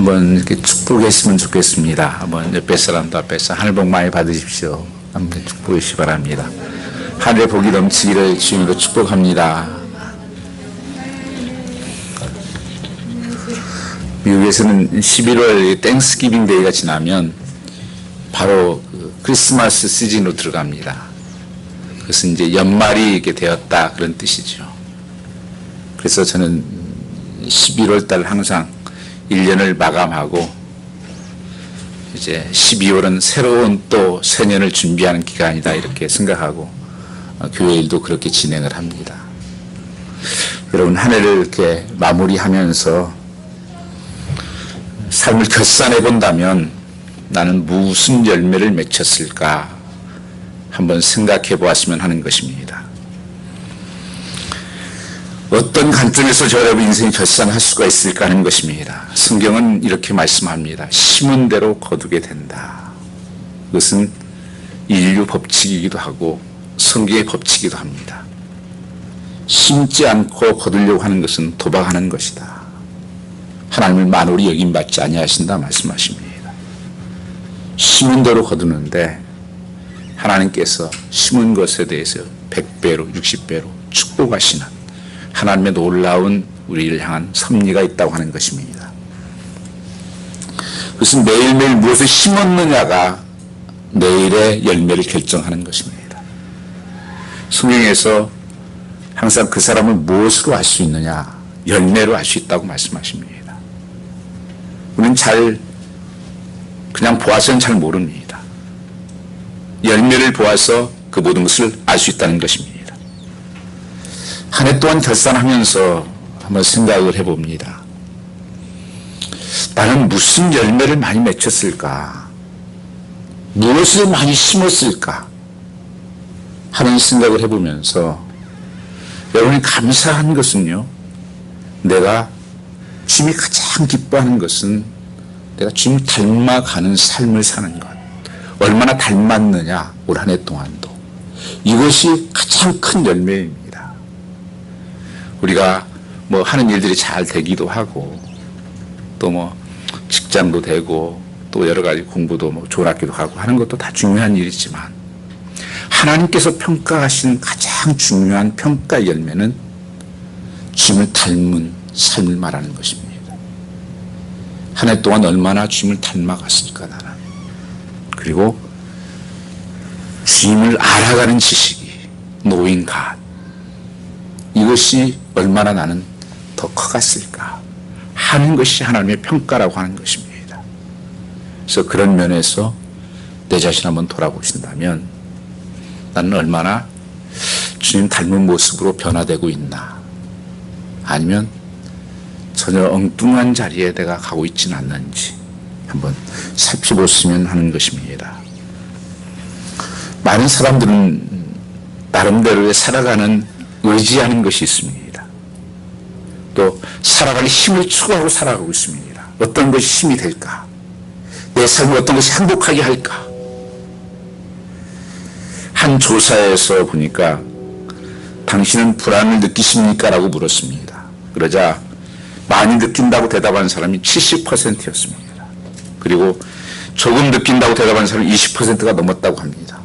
한번 이렇게 축복했으면 좋겠습니다. 한번 옆에 사람도 앞에서 하늘 복 많이 받으십시오. 한번 축복해 바랍니다. 하늘의 복이 넘치기를 주님으로 축복합니다. 미국에서는 11월 땡스기빙 데이가 지나면 바로 크리스마스 시즌으로 들어갑니다. 그것은 이제 연말이 이렇게 되었다 그런 뜻이죠. 그래서 저는 11월 달 항상 1년을 마감하고 이제 12월은 새로운 또 새년을 준비하는 기간이다 이렇게 생각하고 교회 일도 그렇게 진행을 합니다. 여러분 한 해를 이렇게 마무리하면서 삶을 결산해 본다면 나는 무슨 열매를 맺혔을까 한번 생각해 보았으면 하는 것입니다. 어떤 관점에서 저 여러분 인생을 결산할 수가 있을까 하는 것입니다. 성경은 이렇게 말씀합니다. 심은 대로 거두게 된다. 그것은 인류 법칙이기도 하고 성경의 법칙이기도 합니다. 심지 않고 거두려고 하는 것은 도박하는 것이다. 하나님을 만홀히 여김받지 아니하신다 말씀하십니다. 심은 대로 거두는데 하나님께서 심은 것에 대해서 100배로 60배로 축복하시는 하나님의 놀라운 우리를 향한 섭리가 있다고 하는 것입니다. 그것은 매일매일 무엇을 심었느냐가 내일의 열매를 결정하는 것입니다. 성경에서 항상 그 사람을 무엇으로 알 수 있느냐? 열매로 알 수 있다고 말씀하십니다. 우리는 그냥 보아서는 잘 모릅니다. 열매를 보아서 그 모든 것을 알 수 있다는 것입니다. 한 해 동안 결산하면서 한번 생각을 해봅니다. 나는 무슨 열매를 많이 맺혔을까? 무엇을 많이 심었을까? 하는 생각을 해보면서 여러분이 감사한 것은요, 내가 주님이 가장 기뻐하는 것은 내가 주님을 닮아가는 삶을 사는 것. 얼마나 닮았느냐, 올 한 해 동안도. 이것이 가장 큰 열매입니다. 우리가 뭐 하는 일들이 잘 되기도 하고, 또 뭐 직장도 되고, 또 여러 가지 공부도 뭐 좋은 학교도 가고 하는 것도 다 중요한 일이지만, 하나님께서 평가하신 가장 중요한 평가의 열매는 주님을 닮은 삶을 말하는 것입니다. 한 해 동안 얼마나 주님을 닮아갔을까 나는. 그리고 주님을 알아가는 지식이 knowing God, 이것이 얼마나 나는 더 커갔을까 하는 것이 하나님의 평가라고 하는 것입니다. 그래서 그런 면에서 내 자신 한번 돌아보신다면 나는 얼마나 주님 닮은 모습으로 변화되고 있나, 아니면 전혀 엉뚱한 자리에 내가 가고 있지는 않는지 한번 살펴보시면 하는 것입니다. 많은 사람들은 나름대로의 살아가는 의지하는 것이 있습니다. 또 살아갈 힘을 추구하고 살아가고 있습니다. 어떤 것이 힘이 될까? 내 삶을 어떤 것이 행복하게 할까? 한 조사에서 보니까 당신은 불안을 느끼십니까? 라고 물었습니다. 그러자 많이 느낀다고 대답한 사람이 70%였습니다. 그리고 조금 느낀다고 대답한 사람이 20%가 넘었다고 합니다.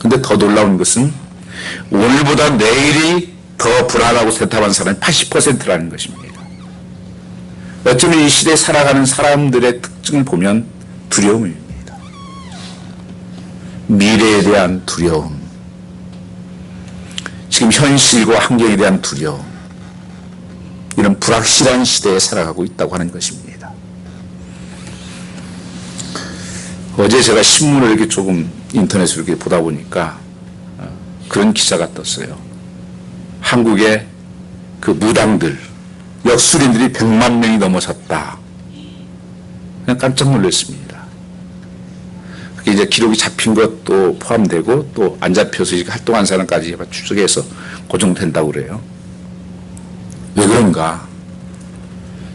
근데 더 놀라운 것은 오늘보다 내일이 더 불안하고 대답한 사람이 80%라는 것입니다. 어쩌면 이 시대에 살아가는 사람들의 특징을 보면 두려움입니다. 미래에 대한 두려움, 지금 현실과 환경에 대한 두려움, 이런 불확실한 시대에 살아가고 있다고 하는 것입니다. 어제 제가 신문을 이렇게 조금 인터넷으로 이렇게 보다 보니까 그런 기사가 떴어요. 한국의 그 무당들, 역술인들이 100만 명이 넘어섰다. 그냥 깜짝 놀랐습니다. 그게 이제 기록이 잡힌 것도 포함되고 또 안 잡혀서 활동한 사람까지 추적해서 고정된다고 그래요. 왜 그런가?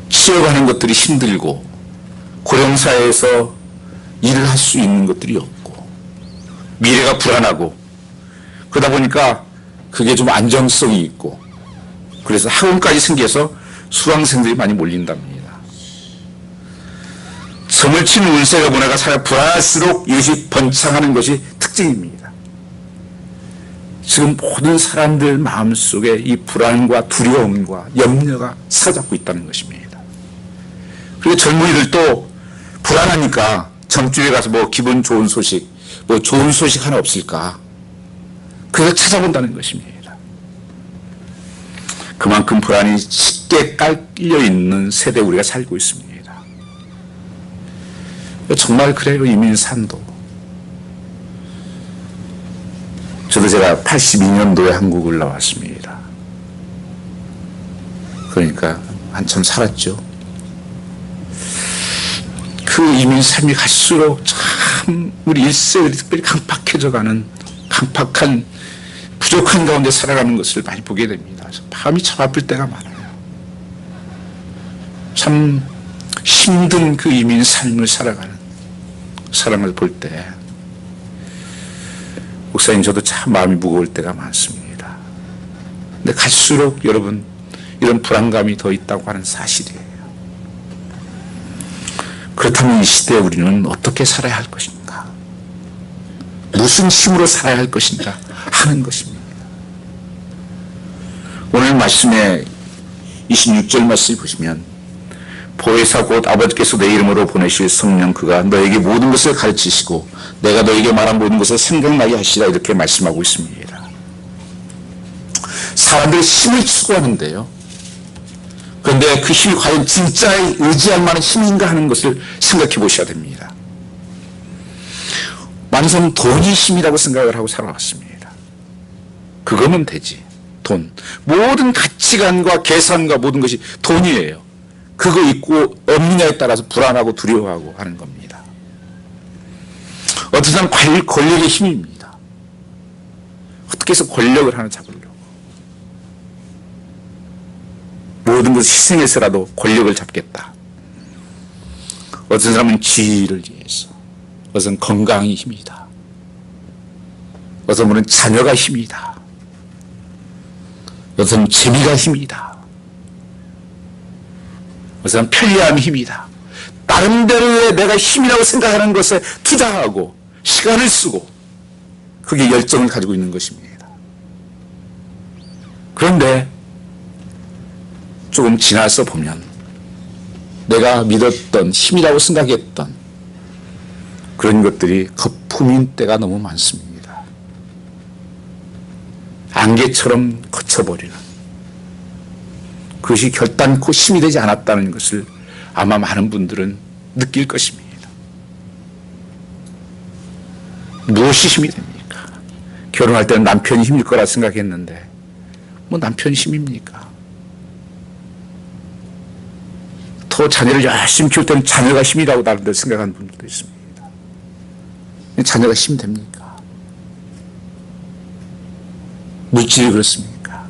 취업하는 것들이 힘들고 고령사회에서 일을 할 수 있는 것들이 없고 미래가 불안하고 그러다 보니까 그게 좀 안정성이 있고 그래서 학원까지 생겨서 수강생들이 많이 몰린답니다. 점을 치는 운세가 문화가 살아 불안할수록 이것이 번창하는 것이 특징입니다. 지금 모든 사람들 마음속에 이 불안과 두려움과 염려가 사로잡고 있다는 것입니다. 그리고 젊은이들도 불안하니까 점집에 가서 뭐 기분 좋은 소식, 뭐 좋은 소식 하나 없을까? 그래서 찾아본다는 것입니다. 그만큼 불안이 쉽게 깔려 있는 세대에 우리가 살고 있습니다. 정말 그래요. 이민산도. 저도 제가 82년도에 한국을 나왔습니다. 그러니까 한참 살았죠. 그 이민 삶이 갈수록 참 우리 일생이 특별히 강팍해져가는 강팍한 부족한 가운데 살아가는 것을 많이 보게 됩니다. 마음이 참 아플 때가 많아요. 참 힘든 그 이민 삶을 살아가는 사람을 볼 때 목사님 저도 참 마음이 무거울 때가 많습니다. 근데 갈수록 여러분 이런 불안감이 더 있다고 하는 사실이에요. 그렇다면 이 시대에 우리는 어떻게 살아야 할 것인가? 무슨 힘으로 살아야 할 것인가 하는 것입니다. 오늘 말씀에 26절 말씀을 보시면 보혜사 곧 아버지께서 내 이름으로 보내실 성령 그가 너에게 모든 것을 가르치시고 내가 너에게 말한 모든 것을 생각나게 하시라 이렇게 말씀하고 있습니다. 사람들이 힘을 추구하는데요. 그런데 그 힘이 과연 진짜 의지할 만한 힘인가 하는 것을 생각해 보셔야 됩니다. 완전 돈이 힘이라고 생각을 하고 살아왔습니다. 그거면 되지. 돈. 모든 가치관과 계산과 모든 것이 돈이에요. 그거 있고 없느냐에 따라서 불안하고 두려워하고 하는 겁니다. 어떤 사람 권력의 힘입니다. 어떻게 해서 권력을 하나 잡으려고. 모든 것을 희생해서라도 권력을 잡겠다. 어떤 사람은 지위를 위해서. 어떤 사람은 건강이 힘이다. 어떤 분은 자녀가 힘이다. 어떤 사람은 재미가 힘이다. 어떤 사람은 편리함이 힘이다. 나름대로의 내가 힘이라고 생각하는 것에 투자하고 시간을 쓰고 그게 열정을 가지고 있는 것입니다. 그런데 조금 지나서 보면 내가 믿었던 힘이라고 생각했던 그런 것들이 거품인 때가 너무 많습니다. 안개처럼 거쳐버리는 그것이 결단코 힘이 되지 않았다는 것을 아마 많은 분들은 느낄 것입니다. 무엇이 힘이 됩니까? 결혼할 때는 남편이 힘일 거라 생각했는데 뭐 남편이 힘입니까? 더 자녀를 열심히 키울 때는 자녀가 힘이라고 나름대로 생각하는 분들도 있습니다. 자녀가 힘이 됩니까? 물질이 그렇습니까?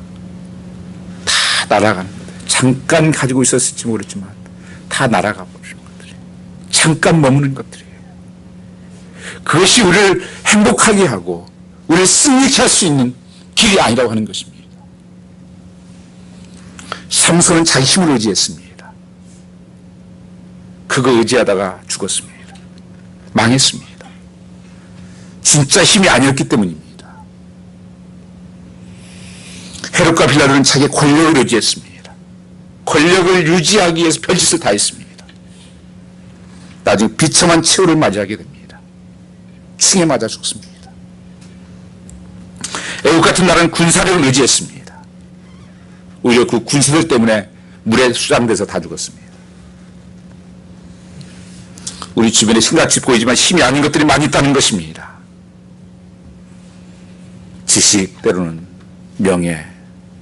다 날아가는 거예요. 잠깐 가지고 있었을지 모르지만 다 날아가 버리는 것들이에요. 잠깐 머무는 것들이에요. 그것이 우리를 행복하게 하고 우리를 승리케 할 수 있는 길이 아니라고 하는 것입니다. 삼손은 자기 힘을 의지했습니다. 그거 의지하다가 죽었습니다. 망했습니다. 진짜 힘이 아니었기 때문입니다. 헤롯과 빌라도는 자기 권력을 의지했습니다. 권력을 유지하기 위해서 별짓을 다 했습니다. 나중에 비참한 최후를 맞이하게 됩니다. 충에 맞아 죽습니다. 애국 같은 나라는 군사력을 의지했습니다. 오히려 그 군사들 때문에 물에 수장돼서 다 죽었습니다. 우리 주변에 신같이 보이지만 힘이 아닌 것들이 많이 있다는 것입니다. 지식, 때로는 명예,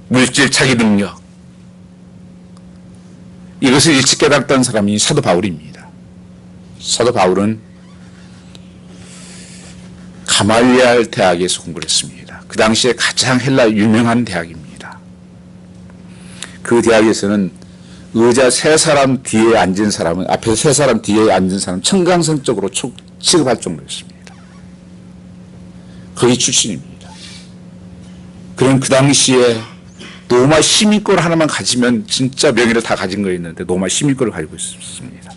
물질, 자기 능력. 이것을 일찍 깨달았던 사람이 사도 바울입니다. 사도 바울은 가말리알 대학에서 공부를 했습니다. 그 당시에 가장 헬라 유명한 대학입니다. 그 대학에서는 의자 세 사람 뒤에 앉은 사람은 앞에서 세 사람 뒤에 앉은 사람 청강성적으로 취급할 정도였습니다. 거기 출신입니다. 그런 그 당시에 노마 시민권 하나만 가지면 진짜 명예를 다 가진 거였는데 노마 시민권을 가지고 있었습니다.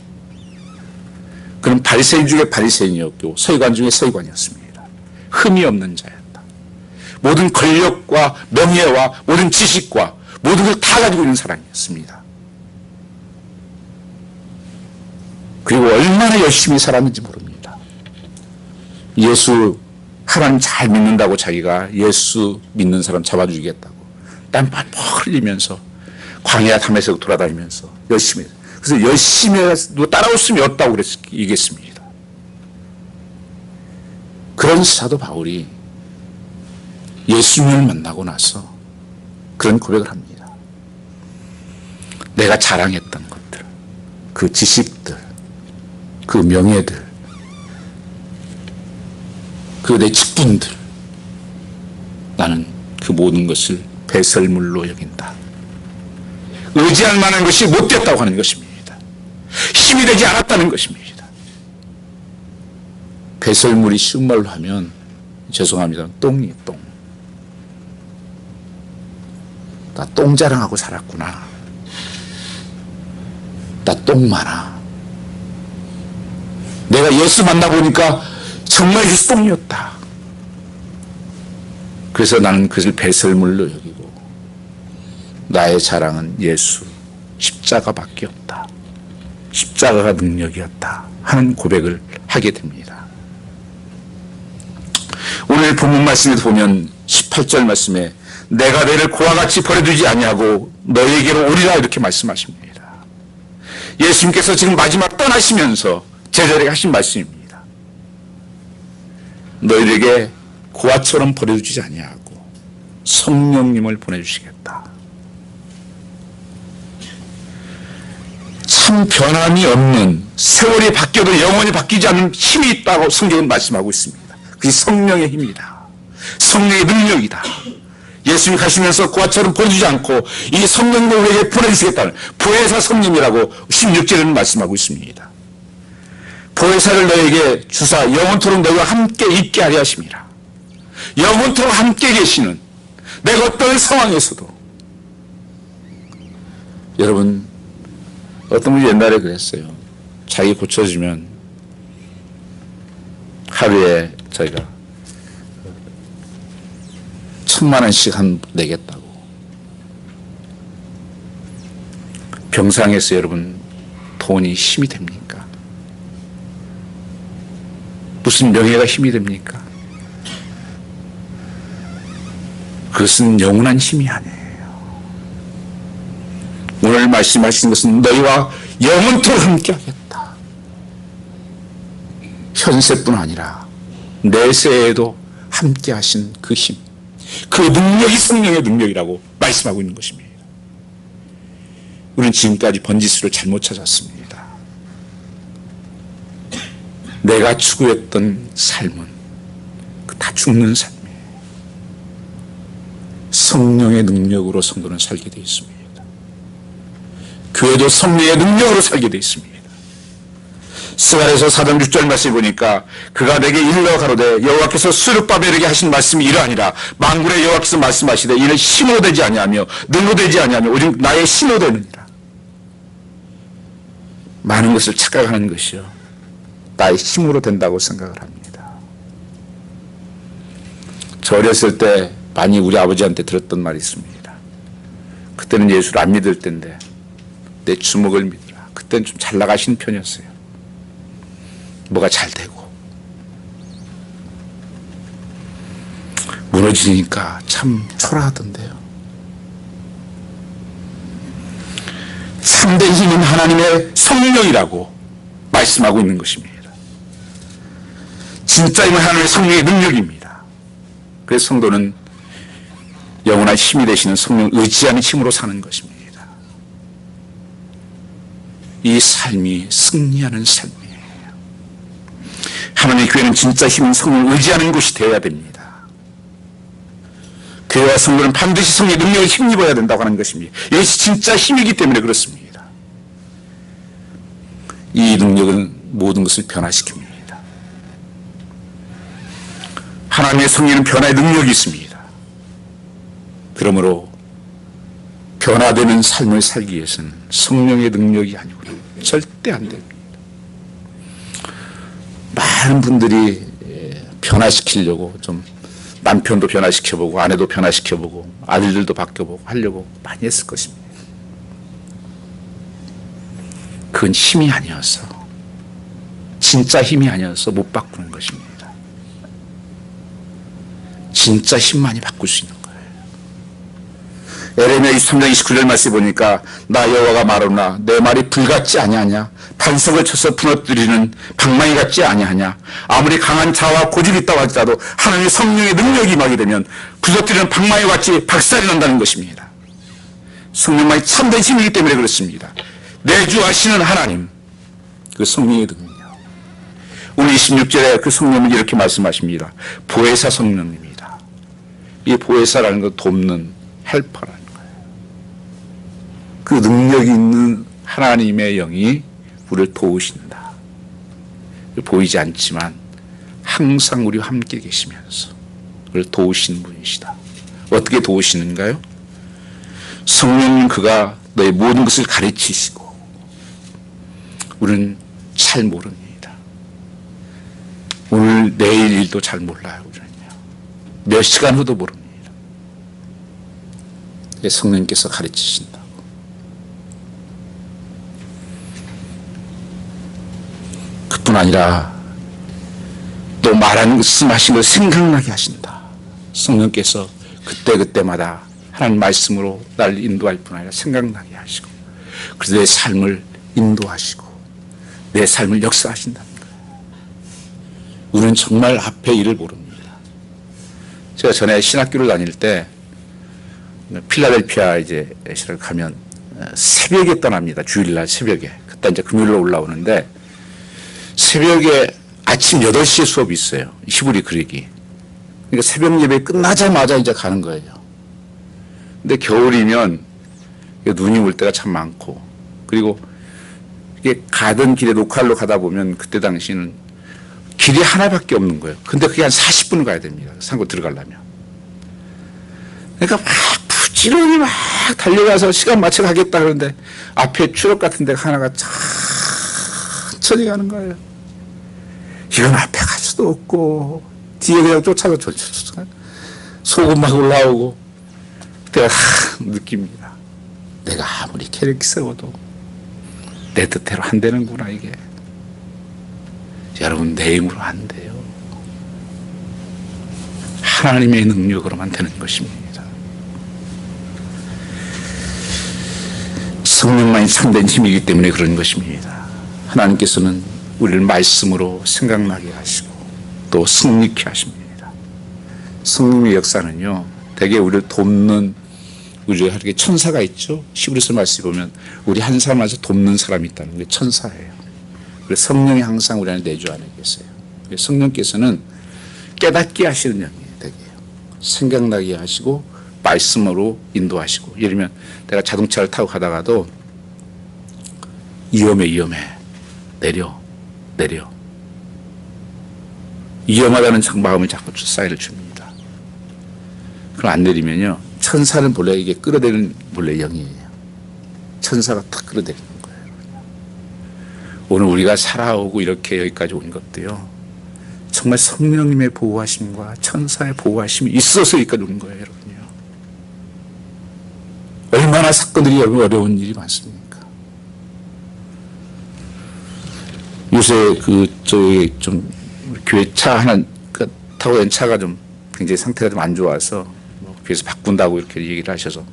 그는 바리새인 중에 바리새인이었고 서기관 중에 서기관이었습니다. 흠이 없는 자였다. 모든 권력과 명예와 모든 지식과 모든 걸 다 가지고 있는 사람이었습니다. 그리고 얼마나 열심히 살았는지 모릅니다. 예수 하나님 잘 믿는다고 자기가 예수 믿는 사람 잡아주겠다고 땀 뻘뻘 흘리면서 광야 담에서 돌아다니면서 열심히 해서. 그래서 열심히 해도 따라올 수는 없다고 얘기했습니다. 그런 사도 바울이 예수님을 만나고 나서 그런 고백을 합니다. 내가 자랑했던 것들, 그 지식들, 그 명예들, 그 내 직분들, 나는 그 모든 것을 배설물로 여긴다. 의지할 만한 것이 못 됐다고 하는 것입니다. 힘이 되지 않았다는 것입니다. 배설물이 쉬운 말로 하면 죄송합니다. 똥이 똥. 나 똥 자랑하고 살았구나. 나 똥 많아. 내가 예수 만나보니까 정말 예수 똥이었다. 그래서 나는 그것을 배설물로 여기고 나의 자랑은 예수 십자가밖에 없다. 십자가가 능력이었다 하는 고백을 하게 됩니다. 오늘 본문 말씀에도 보면 18절 말씀에 내가 너희를 고와 같이 버려두지 아니하고 너희에게로 오리라 이렇게 말씀하십니다. 예수님께서 지금 마지막 떠나시면서 제자들에게 하신 말씀입니다. 너희에게 고아처럼 버려두지 아니하고 성령님을 보내주시겠다. 참 변함이 없는 세월이 바뀌어도 영원히 바뀌지 않는 힘이 있다고 성경은 말씀하고 있습니다. 그게 성령의 힘이다. 성령의 능력이다. 예수님이 가시면서 고아처럼 보내주지 않고 이 성령을 우리에게 보내주시겠다는 보혜사 성령이라고 16절에는 말씀하고 있습니다. 보혜사를 너에게 주사 영원토록 너희와 함께 있게 하려 하심이라. 영원토록 함께 계시는 내가 어떤 상황에서도. 여러분, 어떤 분이 옛날에 그랬어요. 자기 고쳐지면 하루에 저희가 1,000만 원씩 한 내겠다고. 병상에서 여러분 돈이 힘이 됩니까? 무슨 명예가 힘이 됩니까? 그것은 영원한 힘이 아니에요. 오늘 말씀하시는 것은 너희와 영원토록 함께 하겠다. 현세뿐 아니라 내세에도 함께 하신 그 힘, 그 능력이 성령의 능력이라고 말씀하고 있는 것입니다. 우리는 지금까지 번지수를 잘못 찾았습니다. 내가 추구했던 삶은 다 죽는 삶이에요. 성령의 능력으로 성도는 살게 되어 있습니다. 교회도 성령의 능력으로 살게 되어 있습니다. 스가랴서 4장 6절 말씀을 보니까 그가 내게 일러 가로되 여호와께서 스룹바벨에게 하신 말씀이 이러하니라. 만군의 여호와께서 말씀하시되 이는 힘으로 되지 아니하며 능으로 되지 아니하며 오직 나의 신으로 되느니라. 많은 것을 착각하는 것이요 나의 힘으로 된다고 생각을 합니다. 저 어렸을 때 많이 우리 아버지한테 들었던 말이 있습니다. 그때는 예수를 안 믿을 때인데 내 주먹을 믿으라. 그때는 좀 잘 나가시는 편이었어요. 뭐가 잘 되고 무너지니까 참 초라하던데요. 참된 힘은 하나님의 성령이라고 말씀하고 있는 것입니다. 진짜 힘은 하나님의 성령의 능력입니다. 그래서 성도는 영원한 힘이 되시는 성령 의지하는 힘으로 사는 것입니다. 이 삶이 승리하는 삶이에요. 하나님의 교회는 진짜 힘은 성령을 의지하는 곳이 되어야 됩니다. 교회와 성도는 반드시 성령의 능력을 힘입어야 된다고 하는 것입니다. 이것이 진짜 힘이기 때문에 그렇습니다. 이 능력은 모든 것을 변화시킵니다. 하나님의 성령은 변화의 능력이 있습니다. 그러므로 변화되는 삶을 살기 위해서는 성령의 능력이 아니고는 절대 안 됩니다. 많은 분들이 변화시키려고 좀 남편도 변화시켜보고 아내도 변화시켜보고 아들들도 바뀌어보고 하려고 많이 했을 것입니다. 그건 힘이 아니어서, 진짜 힘이 아니어서 못 바꾸는 것입니다. 진짜 힘만이 바꿀 수 있는 거예요. 에레미야 23장 29절 말씀에 보니까 나 여호와가 말하노라 내 말이 불같지 아니하냐 반석을 쳐서 부러뜨리는 방망이 같지 아니하냐 아무리 강한 자와 고집이 있다고 할지라도 하나님의 성령의 능력이 임하게 되면 부서뜨리는 방망이 같이 박살이 난다는 것입니다. 성령만이 참된 힘이기 때문에 그렇습니다. 내주하시는 하나님, 그 성령의 능력. 오늘 26절에 그 성령은 이렇게 말씀하십니다. 보혜사 성령님이다. 이 보혜사라는 건 돕는 헬퍼라는 거예요. 그 능력이 있는 하나님의 영이 우리를 도우신다. 보이지 않지만 항상 우리와 함께 계시면서 우리를 도우시는 분이시다. 어떻게 도우시는가요? 성령님 그가 너의 모든 것을 가르치시고 우리는 잘 모릅니다. 오늘 내일 일도 잘 몰라요. 우리는요. 몇 시간 후도 모릅니다. 성령님께서 가르치신다고. 그뿐 아니라 또 말씀하신 걸 생각나게 하신다. 성령께서 그때그때마다 하나님 말씀으로 나를 인도할 뿐 아니라 생각나게 하시고 그래서 내 삶을 인도하시고 내 삶을 역사하신다는 거예요. 우리는 정말 앞에 일을 모릅니다. 제가 전에 신학교를 다닐 때 필라델피아 이제 시를 가면 새벽에 떠납니다. 주일날 새벽에. 그때 이제 금요일로 올라오는데 새벽에 아침 8시에 수업이 있어요. 히브리 그리기. 그러니까 새벽 예배 끝나자마자 이제 가는 거예요. 근데 겨울이면 눈이 올 때가 참 많고 그리고 이게 가던 길에 로컬로 가다 보면 그때 당시는 길이 하나밖에 없는 거예요. 근데 그게 한 40분을 가야 됩니다. 산골 들어가려면. 그러니까 막 부지런히 막 달려가서 시간 맞춰 가겠다 그러는데 앞에 추럭 같은 데가 하나가 천천히 가는 거예요. 이건 앞에 갈 수도 없고 뒤에 그냥 쫓아가 속은 막 올라오고 그때가 느낍니다. 내가 아무리 계획 세워도 내 뜻대로 안 되는구나 이게. 여러분 내 힘으로 안 돼요. 하나님의 능력으로만 되는 것입니다. 성령만이 참된 힘이기 때문에 그런 것입니다. 하나님께서는 우리를 말씀으로 생각나게 하시고 또 승리케 하십니다. 성령의 역사는요 대개 우리를 돕는 우리가 이렇게 천사가 있죠. 히브리서 말씀에 보면 우리 한 사람 안에서 돕는 사람이 있다는 게 천사예요. 그래서 성령이 항상 우리 안에 내주 안에 계세요. 성령께서는 깨닫게 하시는 영이에요. 되게 생각나게 하시고 말씀으로 인도하시고 예를 들면 내가 자동차를 타고 가다가도 위험해 내려 위험하다는 마음을 자꾸 사인을 줍니다. 그럼 안 내리면요 천사는 본래 이게 끌어대는 본래 영이에요. 천사가 탁 끌어대는 거예요. 오늘 우리가 살아오고 이렇게 여기까지 온 것도요 정말 성령님의 보호하심과 천사의 보호하심이 있어서 여기까지 온 거예요. 여러분요. 얼마나 사건들이 어려운 일이 많습니까? 요새 저희 좀 교회 차 하나 타고 간 차가 좀 굉장히 상태가 좀 안 좋아서 그래서 바꾼다고 이렇게 얘기를 하셔서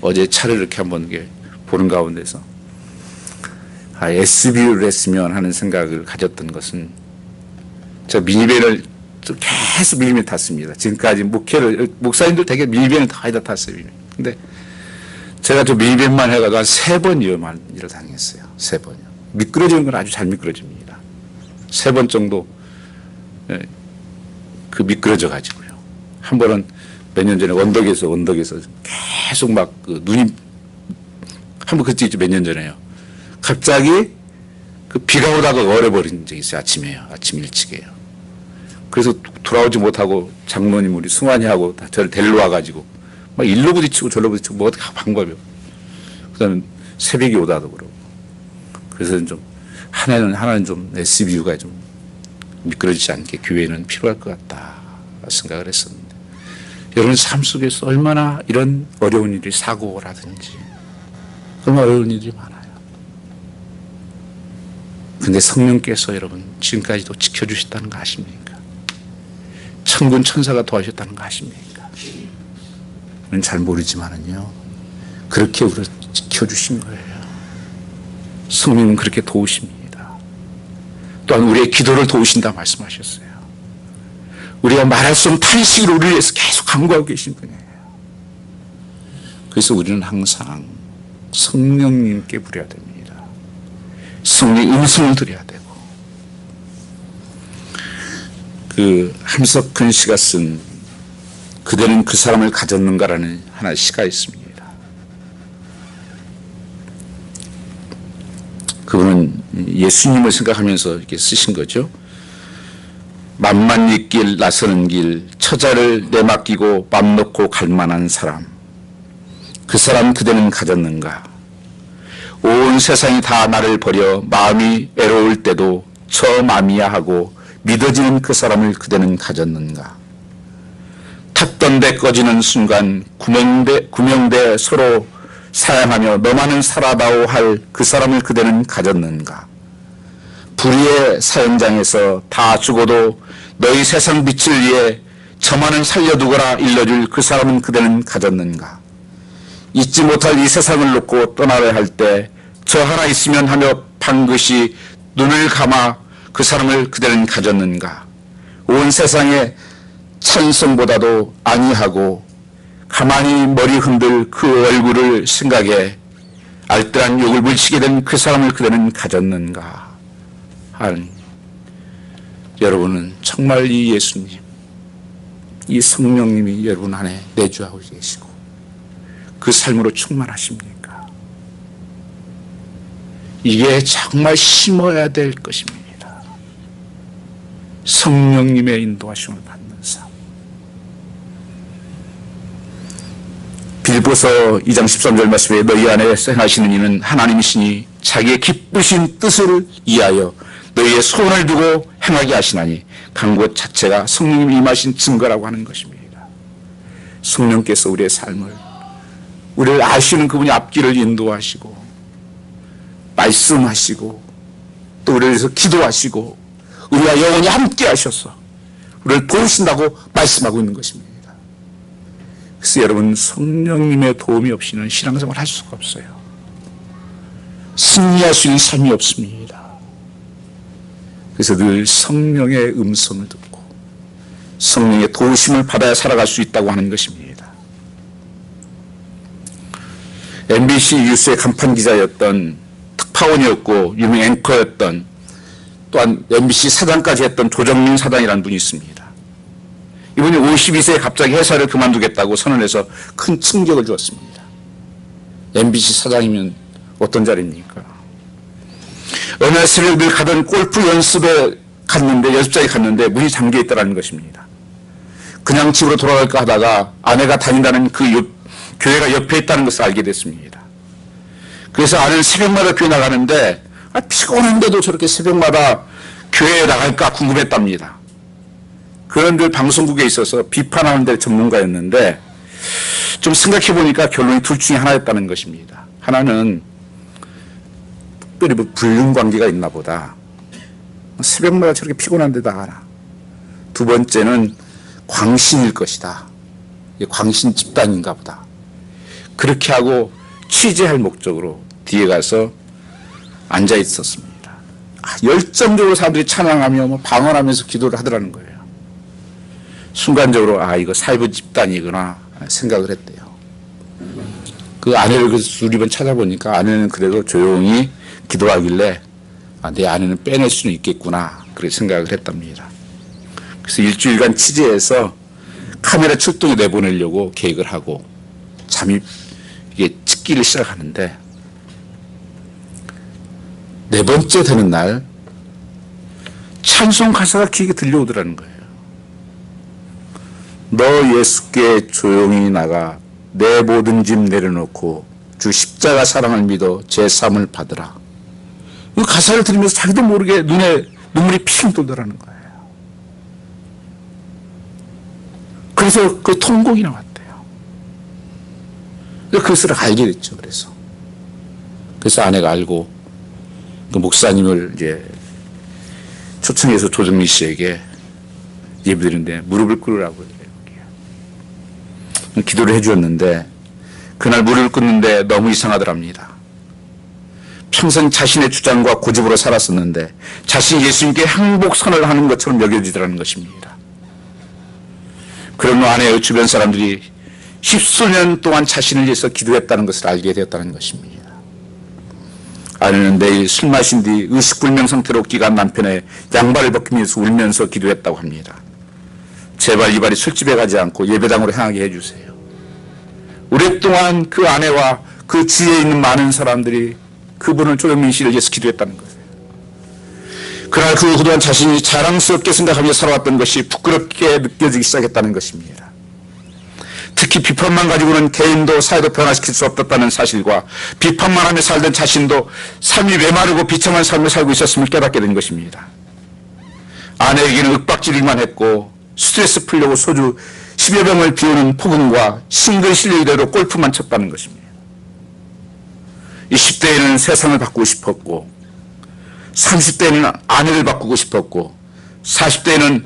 어제 차를 이렇게 한번 보는 가운데서 SUV를 했으면 하는 생각을 가졌던 것은 저 미니밴을 계속 미니밴 탔습니다. 지금까지 목사님들 되게 미니밴을 다 탔어요. 근데 제가 저 미니밴만 해가지고 한 3번 위험한 일을 당했어요. 3번이요. 미끄러지는 건 아주 잘 미끄러집니다. 3번 정도 미끄러져 가지고요. 한 번은 몇 년 전에 언덕에서 계속 막 눈이 한번 그때 있죠. 몇 년 전에요. 갑자기 비가 오다가 얼어버린 적이 있어요. 아침에요. 아침 일찍이에요. 그래서 돌아오지 못하고 장모님 우리 승환이하고 저를 데리러 와가지고 막 일로 부딪히고 저로 부딪히고 뭐 어떻게 방법이요. 그다음에 새벽이 오다도 그러고. 그래서 좀 하나는 좀 SUV가 좀 미끄러지지 않게 교회는 필요할 것 같다 생각을 했었는데, 여러분 삶 속에서 얼마나 이런 어려운 일이, 사고라든지 얼마나 어려운 일이 많아요. 근데 성령께서 여러분 지금까지도 지켜주셨다는 거 아십니까? 천군 천사가 도와주셨다는 거 아십니까? 우리는 잘 모르지만은요, 그렇게 우리를 지켜주신 거예요. 성령은 그렇게 도우십니다. 또한 우리의 기도를 도우신다 말씀하셨어요. 우리가 말할 수 없는 탄식으로 우리를 위해서 계속 간구하고 계신 분이에요. 그래서 우리는 항상 성령님께 부려야 됩니다. 성령의 음성을 드려야 되고, 그 함석헌 씨가 쓴 그대는 그 사람을 가졌는가라는 하나의 시가 있습니다. 그분은 예수님을 생각하면서 이렇게 쓰신 거죠. 맘만 있길 나서는 길, 처자를 내맡기고 맘 놓고 갈 만한 사람, 그 사람 그대는 가졌는가? 온 세상이 다 나를 버려 마음이 애로울 때도 저 맘이야 하고 믿어지는 그 사람을 그대는 가졌는가? 탔던 데 꺼지는 순간 구명대 서로 사양하며 너만은 살아다오 할 그 사람을 그대는 가졌는가? 불의의 사형장에서 다 죽어도 너희 세상 빛을 위해 저만은 살려두거라 일러줄 그 사람은 그대는 가졌는가? 잊지 못할 이 세상을 놓고 떠나려 할 때 저 하나 있으면 하며 반드시 눈을 감아 그 사람을 그대는 가졌는가? 온 세상의 찬성보다도 아니하고 가만히 머리 흔들 그 얼굴을 생각해 알뜰한 욕을 물치게 된 그 사람을 그대는 가졌는가? 하는, 여러분은 정말 이 예수님, 이 성령님이 여러분 안에 내주하고 계시고 그 삶으로 충만하십니까? 이게 정말 심어야 될 것입니다. 성령님의 인도하심을 받는 삶. 빌보서 2장 13절 말씀에 너희 안에 행하시는 이는 하나님이시니 자기의 기쁘신 뜻을 이하여 너희의 소원을 두고 행하게 하시나니 간 것 자체가 성령님이 임하신 증거라고 하는 것입니다. 성령께서 우리의 삶을, 우리를 아시는 그분이 앞길을 인도하시고 말씀하시고 또 우리를 위해서 기도하시고 우리와 영원히 함께 하셔서 우리를 도우신다고 말씀하고 있는 것입니다. 그래서 여러분, 성령님의 도움이 없이는 신앙생활을 할 수가 없어요. 승리할 수 있는 삶이 없습니다. 그래서 늘 성령의 음성을 듣고 성령의 도우심을 받아야 살아갈 수 있다고 하는 것입니다. MBC 뉴스의 간판 기자였던 특파원이었고 유명 앵커였던, 또한 MBC 사장까지 했던 조정민 사장이라는 분이 있습니다. 이분이 52세에 갑자기 회사를 그만두겠다고 선언해서 큰 충격을 주었습니다. MBC 사장이면 어떤 자리입니까? 어느 날 새벽 늘 가던 골프 연습에 갔는데, 연습장에 갔는데 문이 잠겨 있다는 것입니다. 그냥 집으로 돌아갈까 하다가 아내가 다닌다는 그 교회가 옆에 있다는 것을 알게 됐습니다. 그래서 아내는 새벽마다 교회 나가는데 피곤한데도 저렇게 새벽마다 교회에 나갈까 궁금했답니다. 그런데 방송국에 있어서 비판하는 데 전문가였는데 좀 생각해 보니까 결론이 둘 중에 하나였다는 것입니다. 하나는 특별히 불륜 관계가 있나 보다. 새벽마다 저렇게 피곤한데 나가나. 두 번째는 광신일 것이다. 광신 집단인가 보다. 그렇게 하고 취재할 목적으로 뒤에 가서 앉아 있었습니다. 열정적으로 사람들이 찬양하며 방언하면서 기도를 하더라는 거예요. 순간적으로 이거 사이버 집단이구나 생각을 했대요. 그 아내를 두리번 찾아보니까 아내는 그래도 조용히 기도하길래 내 아내는 빼낼 수는 있겠구나 그렇게 생각을 했답니다. 그래서 일주일간 취재해서 카메라 출동에 내보내려고 계획을 하고 잠입 이게 찍기를 시작하는데, 네 번째 되는 날 찬송 가사가 귀에 들려오더라는 거예요. 너 예수께 조용히 나가 내 모든 짐 내려놓고 주 십자가 사랑을 믿어 제 삶을 받으라. 이 가사를 들으면서 자기도 모르게 눈에 눈물이 핑 돌더라는 거예요. 거기서 그 통곡이 나왔대요. 그것을 알게 됐죠. 그래서 아내가 알고 그 목사님을 이제 초청해서 조정미 씨에게 예배드리는데 무릎을 꿇으라고 해요. 기도를 해주었는데 그날 무릎을 꿇는데 너무 이상하더랍니다. 평생 자신의 주장과 고집으로 살았었는데 자신이 예수님께 항복선을 하는 것처럼 여겨지더라는 것입니다. 그런 아내의 주변 사람들이 십수년 동안 자신을 위해서 기도했다는 것을 알게 되었다는 것입니다. 아내는 매일 술 마신 뒤 의식불명 상태로 끼간 남편의 양발을 벗기면서 울면서 기도했다고 합니다. 제발 이 발이 술집에 가지 않고 예배당으로 향하게 해주세요. 오랫동안 그 아내와 그 주위에 있는 많은 사람들이 그분을 조정민 씨를 위해서 기도했다는 거예요. 그러나 그동안 자신이 자랑스럽게 생각하며 살아왔던 것이 부끄럽게 느껴지기 시작했다는 것입니다. 특히 비판만 가지고는 개인도 사회도 변화시킬 수 없었다는 사실과 비판만 하며 살던 자신도 삶이 메마르고 비참한 삶을 살고 있었음을 깨닫게 된 것입니다. 아내에게는 윽박지르기만 했고 스트레스 풀려고 소주 10여 병을 비우는 폭언과 싱글 실력이대로 골프만 쳤다는 것입니다. 20대에는 세상을 바꾸고 싶었고 30대에는 아내를 바꾸고 싶었고 40대에는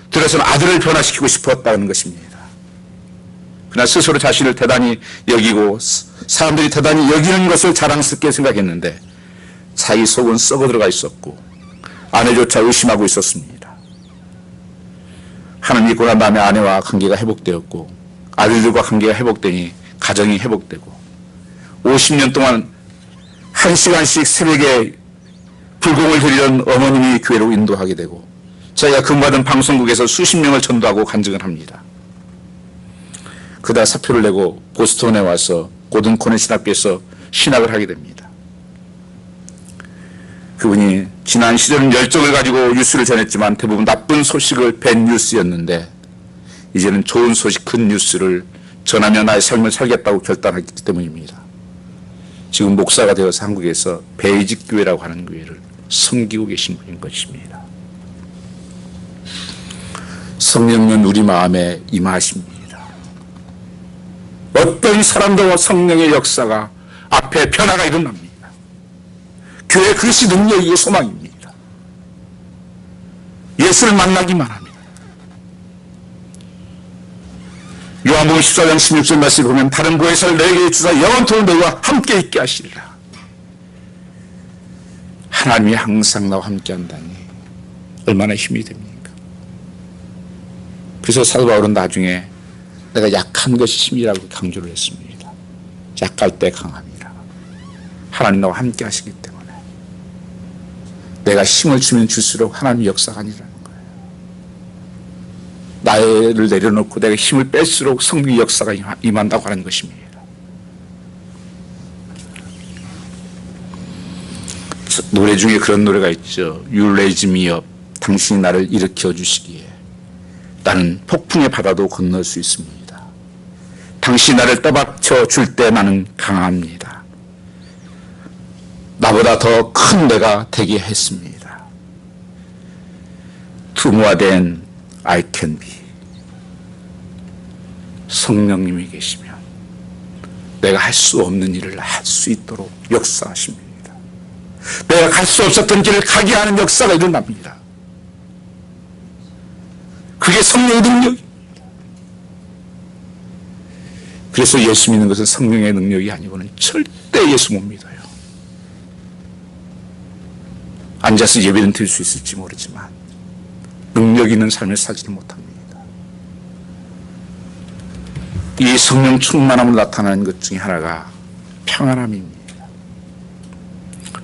들어서는 아들을 변화시키고 싶었다는 것입니다. 그러나 스스로 자신을 대단히 여기고 사람들이 대단히 여기는 것을 자랑스럽게 생각했는데 자기 속은 썩어 들어가 있었고 아내조차 의심하고 있었습니다. 하나님이 고난 다음에 아내와 관계가 회복되었고 아들들과 관계가 회복되니 가정이 회복되고 50년 동안 1시간씩 새벽에 불공을 드리던 어머님이 교회로 인도하게 되고 저희가 근무하던 방송국에서 수십 명을 전도하고 간증을 합니다. 그다 사표를 내고 보스턴에 와서 고든 코넬 신학교에서 신학을 하게 됩니다. 그분이 지난 시절은 열정을 가지고 뉴스를 전했지만 대부분 나쁜 소식을 뺀 뉴스였는데 이제는 좋은 소식, 큰 뉴스를 전하며 나의 삶을 살겠다고 결단했기 때문입니다. 지금 목사가 되어서 한국에서 베이직 교회라고 하는 교회를 섬기고 계신 분인 것입니다. 성령은 우리 마음에 임하십니다. 어떤 사람도 성령의 역사가 앞에 변화가 일어납니다. 교회 그것이 능력이고 소망입니다. 예수를 만나기만 합니다. 요한복음 14장 16절 말씀을 보면 다른 보혜사를 너에게 주사 영원토록 너희와 함께 있게 하시리라. 하나님이 항상 나와 함께 한다니 얼마나 힘이 됩니까? 그래서 사도 바울은 나중에 내가 약한 것이 힘이라고 강조를 했습니다. 약할 때 강함이라. 하나님 나와 함께 하시기 때문에 내가 힘을 주면 줄수록 하나님의 역사가 아니라는 거예요. 나를 내려놓고 내가 힘을 뺄수록 성령의 역사가 임한다고 하는 것입니다. 노래 중에 그런 노래가 있죠. You raise me up. 당신이 나를 일으켜 주시기에 나는 폭풍의 바다도 건널 수 있습니다. 당신이 나를 떠받쳐 줄 때 나는 강합니다. 나보다 더 큰 내가 되게 했습니다. To more than I can be. 성령님이 계시면 내가 할 수 없는 일을 할 수 있도록 역사하십니다. 내가 갈 수 없었던 길을 가게 하는 역사가 일어납니다. 그게 성령의 능력입니다. 그래서 예수 믿는 것은 성령의 능력이 아니고는 절대 예수 못 믿어요. 앉아서 예배는 드릴 수 있을지 모르지만 능력 있는 삶을 살지는 못합니다. 이 성령 충만함을 나타나는 것 중에 하나가 평안함입니다.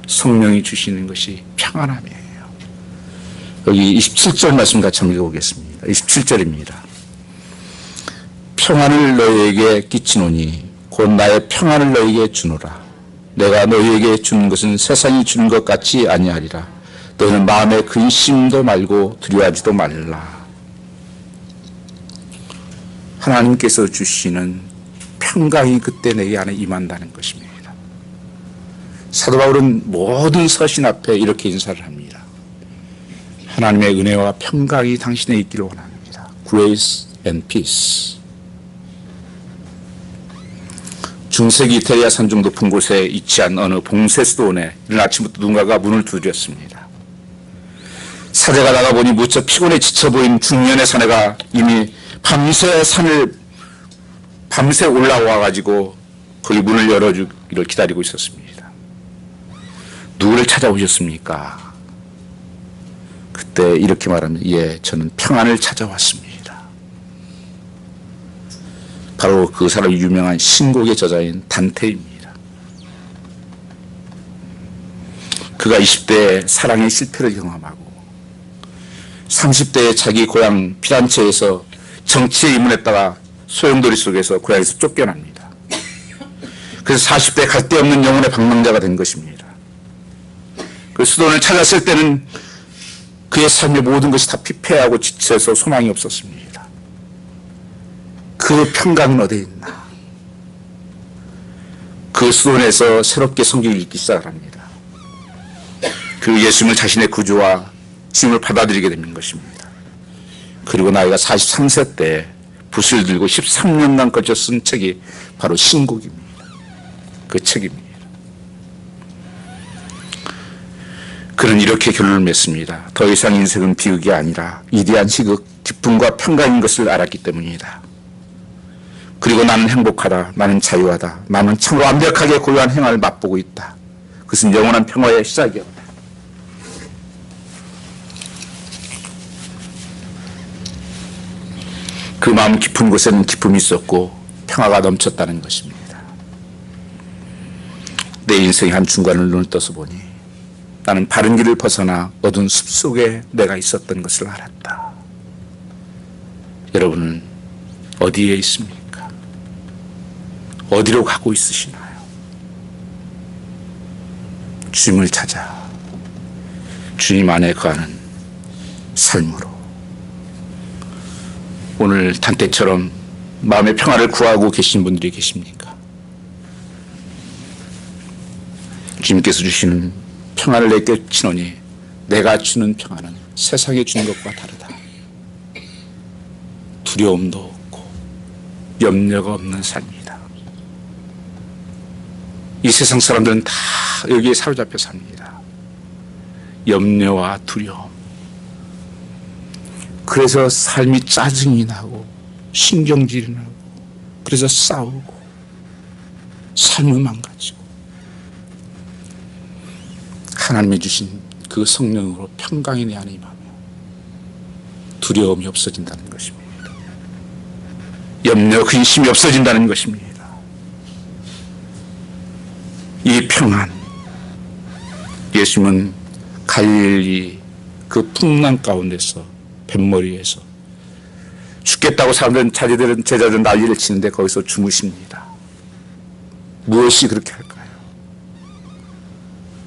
성령이 주시는 것이 평안함이에요. 여기 27절 말씀 같이 한번 읽어보겠습니다. 27절입니다. 평안을 너희에게 끼치노니 곧 나의 평안을 너희에게 주노라. 내가 너희에게 주는 것은 세상이 주는 것 같이 아니하리라. 너희는 마음에 근심도 말고 두려워하지도 말라. 하나님께서 주시는 평강이 그때 내게 안에 임한다는 것입니다. 사도 바울은 모든 서신 앞에 이렇게 인사를 합니다. 하나님의 은혜와 평강이 당신에 있기를 원합니다. Grace and peace. 중세기 이탈리아 산중 높은 곳에 위치한 어느 봉쇄 수도원에 이른 아침부터 누군가가 문을 두드렸습니다. 사제가 나가보니 무척 피곤해 지쳐 보인 중년의 사내가 이미 밤새 올라와가지고 거기 문을 열어주기를 기다리고 있었습니다. 누구를 찾아오셨습니까? 그때 이렇게 말하면, 예, 저는 평안을 찾아왔습니다. 바로 그 사람이 유명한 신곡의 저자인 단테입니다. 그가 20대에 사랑의 실패를 경험하고 30대에 자기 고향 피란체에서 정치에 입문했다가 소용돌이 속에서 고향에서 쫓겨납니다. 그래서 40대에 갈 데 없는 영혼의 방랑자가 된 것입니다. 그 수도원을 찾았을 때는 그의 삶의 모든 것이 다 피폐하고 지쳐서 소망이 없었습니다. 그 평강은 어디에 있나? 그 수도원에서 새롭게 성경을 읽기 시작합니다. 그 예수님을 자신의 구주와 주님을 받아들이게 되는 것입니다. 그리고 나이가 43세 때 붓을 들고 13년간 걸쳐 쓴 책이 바로 신곡입니다. 그 책입니다. 그는 이렇게 결론을 맺습니다. 더 이상 인생은 비극이 아니라 위대한 희극, 기쁨과 평강인 것을 알았기 때문이다. 그리고 나는 행복하다. 나는 자유하다. 나는 참으로 완벽하게 고요한 행활을 맛보고 있다. 그것은 영원한 평화의 시작이었다. 그 마음 깊은 곳에는 기쁨이 있었고 평화가 넘쳤다는 것입니다. 내 인생의 한 중간을 눈을 떠서 보니 나는 바른 길을 벗어나 어두운 숲속에 내가 있었던 것을 알았다. 여러분은 어디에 있습니까? 어디로 가고 있으시나요? 주님을 찾아 주님 안에 거하는 삶으로 오늘 단테처럼 마음의 평화를 구하고 계신 분들이 계십니까? 주님께서 주시는 평안을 내게 치노니 내가 주는 평안은 세상에 주는 것과 다르다. 두려움도 없고 염려가 없는 삶이다. 이 세상 사람들은 다 여기에 사로잡혀 삽니다. 염려와 두려움. 그래서 삶이 짜증이 나고 신경질이 나고 그래서 싸우고 삶을 망가지고 하나님이 주신 그 성령으로 평강이 내 안에 임하며 두려움이 없어진다는 것입니다. 염려, 근심이 없어진다는 것입니다. 이 평안, 예수님은 갈릴리 그 풍랑 가운데서 뱃머리에서 죽겠다고 사람들은 제자들은 난리를 치는데 거기서 주무십니다. 무엇이 그렇게 할까요?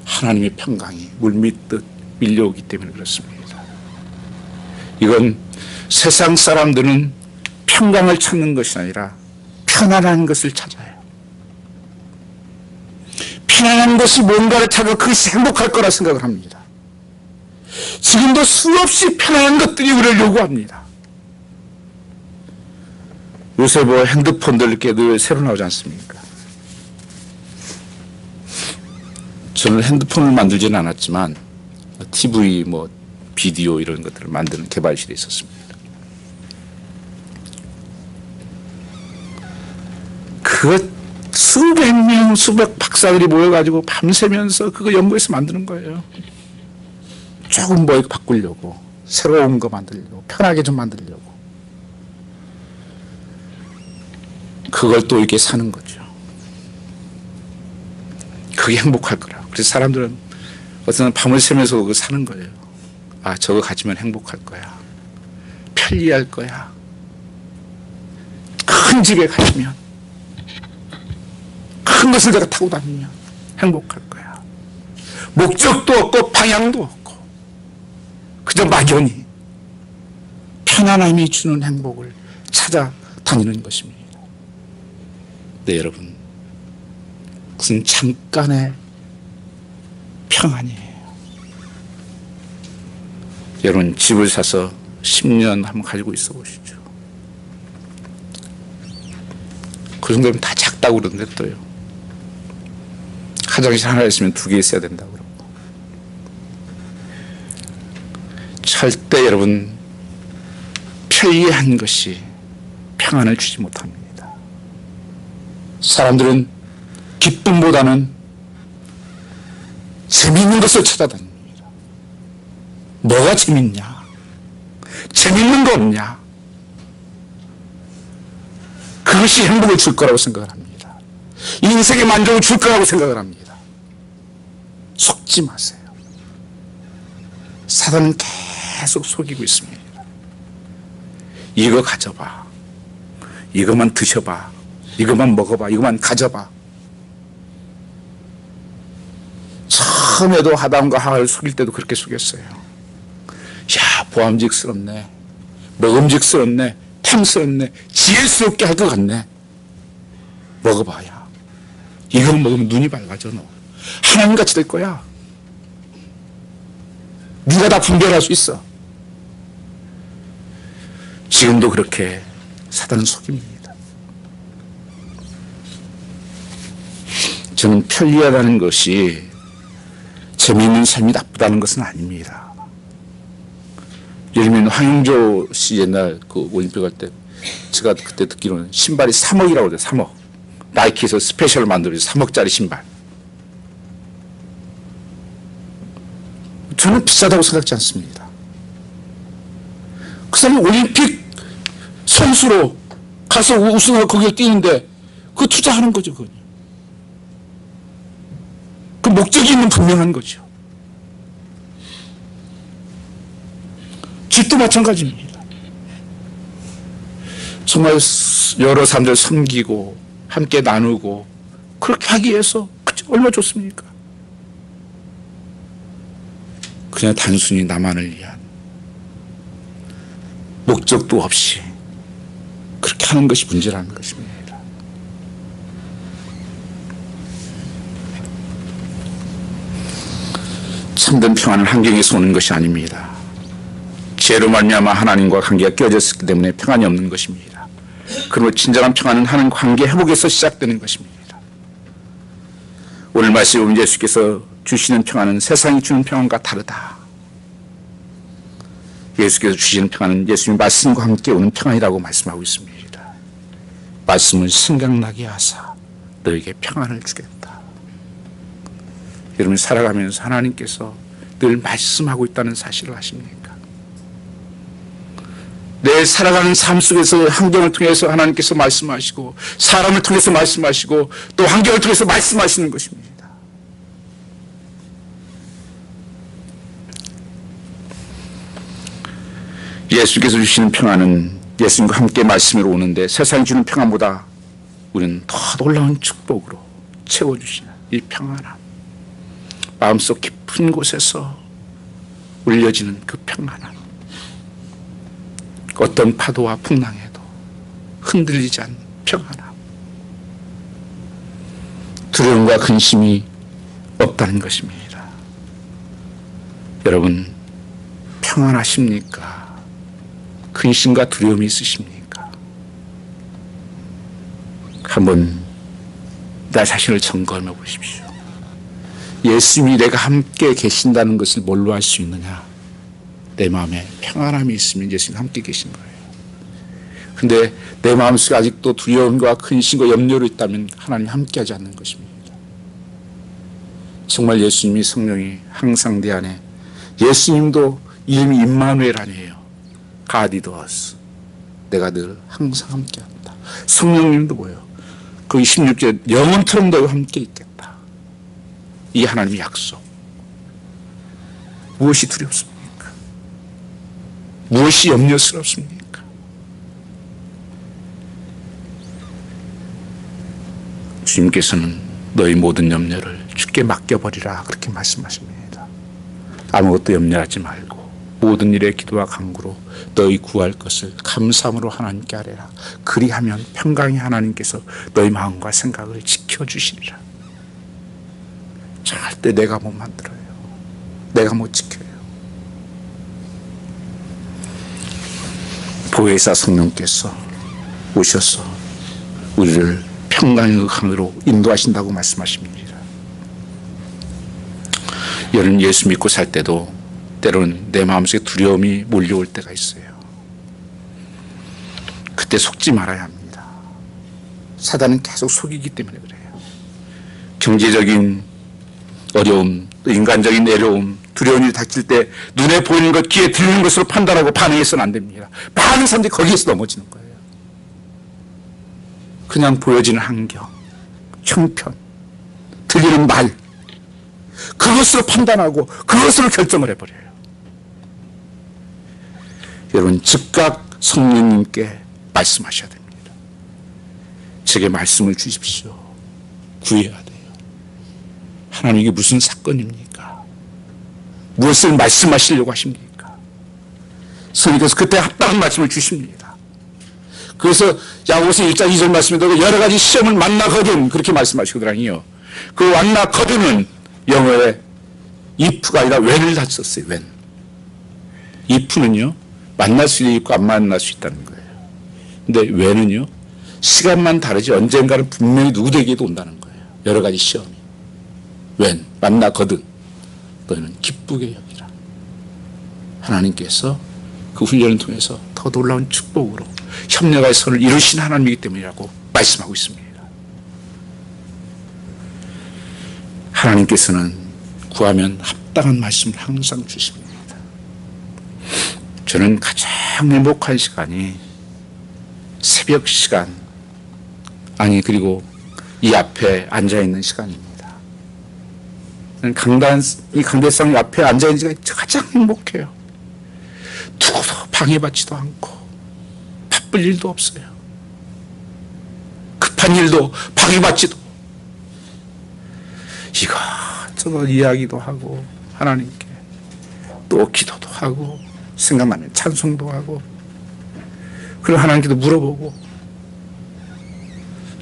하나님의 평강이 물밀듯 밀려오기 때문에 그렇습니다. 이건 세상 사람들은 평강을 찾는 것이 아니라 편안한 것을 찾아요. 편안한 것이 뭔가를 찾아 그것이 행복할 거라 생각을 합니다. 지금도 수없이 편안한 것들이 우리를 요구합니다. 요새 뭐 핸드폰들 이렇게 늘 새로 나오지 않습니까? 저는 핸드폰을 만들지는 않았지만 TV 뭐 비디오 이런 것들을 만드는 개발실에 있었습니다. 그거 수백 명, 수백 박사들이 모여가지고 밤새면서 그거 연구해서 만드는 거예요. 조금 뭐 바꾸려고, 새로운 거 만들려고, 편하게 좀 만들려고. 그걸 또 이렇게 사는 거죠. 그게 행복할 거라. 그래서 사람들은 어떤 밤을 새면서 그거 사는 거예요. 아, 저거 가지면 행복할 거야. 편리할 거야. 큰 집에 가시면, 큰 것을 내가 타고 다니면 행복할 거야. 목적도 없고 방향도 없고 그저 막연히 편안함이 주는 행복을 찾아 다니는 것입니다. 네, 여러분, 그것은 잠깐의 평안이에요. 여러분, 집을 사서 10년 한번 가지고 있어 보시죠. 그 정도면 다 작다고 그러는데 또요. 화장실 하나 있으면 2개 있어야 된다고 그러고. 절대 여러분 편리한 것이 평안을 주지 못합니다. 사람들은 기쁨보다는 재미있는 것을 찾아다닙니다. 뭐가 재밌냐? 재밌는 거 없냐? 그것이 행복을 줄 거라고 생각을 합니다. 인생의 만족을 줄 거라고 생각을 합니다. 속지 마세요. 사단은 계속 속이고 있습니다. 이거 가져봐. 이것만 드셔봐. 이것만 먹어봐. 이것만 가져봐. 처음에도 아담과 하와를 속일 때도 그렇게 속였어요. 야, 보암직스럽네. 먹음직스럽네. 탐스럽네. 지혜스럽게 할 것 같네. 먹어봐야. 이거 먹으면 눈이 밝아져. 너 하나님같이 될 거야. 네가 다 분별할 수 있어. 지금도 그렇게 사단은 속입니다. 저는 편리하다는 것이 재미있는 삶이 나쁘다는 것은 아닙니다. 예를 들면 황영조 씨 옛날 그 올림픽 할 때 제가 그때 듣기로는 신발이 3억이라고 그래요. 3억. 나이키에서 스페셜 만들어서 3억짜리 신발. 저는 비싸다고 생각지 않습니다. 그 사람이 올림픽 선수로 가서 우승하고 거기에 뛰는데 그거 투자하는 거죠. 그건. 그 목적이 있는 분명한 거죠. 집도 마찬가지입니다. 정말 여러 사람들 섬기고 함께 나누고 그렇게 하기 위해서 얼마나 좋습니까? 그냥 단순히 나만을 위한 목적도 없이 그렇게 하는 것이 문제라는 것입니다. 참된 평안은 환경에서 오는 것이 아닙니다. 죄로 말미암아 하나님과 관계가 깨어졌기 때문에 평안이 없는 것입니다. 그리고 진정한 평안은 하나님과 관계 회복에서 시작되는 것입니다. 오늘 말씀에 보면 예수께서 주시는 평안은 세상이 주는 평안과 다르다. 예수께서 주시는 평안은 예수님 말씀과 함께 오는 평안이라고 말씀하고 있습니다. 말씀을 생각나게 하사 너에게 평안을 주겠다. 여러분 살아가면서 하나님께서 늘 말씀하고 있다는 사실을 아십니까? 내 살아가는 삶 속에서 환경을 통해서 하나님께서 말씀하시고 사람을 통해서 말씀하시고 또 환경을 통해서 말씀하시는 것입니다. 예수께서 주시는 평안은 예수님과 함께 말씀으로 오는데 세상이 주는 평안보다 우리는 더 놀라운 축복으로 채워주시는 이 평안함, 마음속 깊은 곳에서 울려지는 그 평안함, 어떤 파도와 풍랑에도 흔들리지 않는 평안함, 두려움과 근심이 없다는 것입니다. 여러분 평안하십니까? 근심과 두려움이 있으십니까? 한번 나 자신을 점검해 보십시오. 예수님이 내가 함께 계신다는 것을 뭘로 알 수 있느냐? 내 마음에 평안함이 있으면 예수님이 함께 계신 거예요. 근데 내 마음속에 아직도 두려움과 근심과 염려로 있다면 하나님이 함께 하지 않는 것입니다. 정말 예수님이 성령이 항상 내 안에, 예수님도 이름이 임마누엘 아니에요. God with us. 내가 늘 항상 함께 한다. 성령님도 뭐예요? 그 16절 영원토록 너와 함께 있겠다. 이 하나님의 약속. 무엇이 두렵습니까? 무엇이 염려스럽습니까? 주님께서는 너희 모든 염려를 주께 맡겨버리라 그렇게 말씀하십니다. 아무것도 염려하지 말고 모든 일에 기도와 간구로 너희 구할 것을 감사함으로 하나님께 아뢰라. 그리하면 평강의 하나님께서 너희 마음과 생각을 지켜주시리라. 절대 내가 못 만들어요. 내가 못 지켜요. 보혜사 성령께서 오셔서 우리를 평강의 강으로 인도하신다고 말씀하십니다. 여러분, 예수 믿고 살 때도 때로는 내 마음속에 두려움이 몰려올 때가 있어요. 그때 속지 말아야 합니다. 사단은 계속 속이기 때문에 그래요. 경제적인 어려움, 인간적인 애로움, 두려운 일이 닥칠 때 눈에 보이는 것, 귀에 들리는 것으로 판단하고 반응해서는 안 됩니다. 많은 사람들이 거기에서 넘어지는 거예요. 그냥 보여지는 환경, 형편, 들리는 말, 그것으로 판단하고 그것으로 결정을 해버려요. 여러분, 즉각 성령님께 말씀하셔야 됩니다. 제게 말씀을 주십시오. 구해야 돼요. 하나님, 이게 무슨 사건입니까? 무엇을 말씀하시려고 하십니까? 성령께서 그때 합당한 말씀을 주십니다. 그래서 야고보서 1장 2절 말씀에도 여러 가지 시험을 만나거든 그렇게 말씀하시거든요. 그 만나거든은 영어에 if가 아니라 when을 다 썼어요. when. if는요, 만날 수 있고 안 만날 수 있다는 거예요. 근데 when은요, 시간만 다르지 언젠가는 분명히 누구에게도 온다는 거예요. 여러 가지 시험이. when, 만나거든 너희는 기쁘게 여기라. 하나님께서 그 훈련을 통해서 더 놀라운 축복으로 협력의 선을 이루신 하나님이기 때문이라고 말씀하고 있습니다. 하나님께서는 구하면 합당한 말씀을 항상 주십니다. 저는 가장 행복한 시간이 새벽 시간, 그리고 이 앞에 앉아있는 시간입니다. 이 강대상 앞에 앉아있는 시간이 가장 행복해요. 누구도 방해받지도 않고 바쁠 일도 없어요. 급한 일도 방해받지도, 이것저것 이야기도 하고 하나님께 또 기도도 하고 생각나면 찬송도 하고, 그리고 하나님께도 물어보고,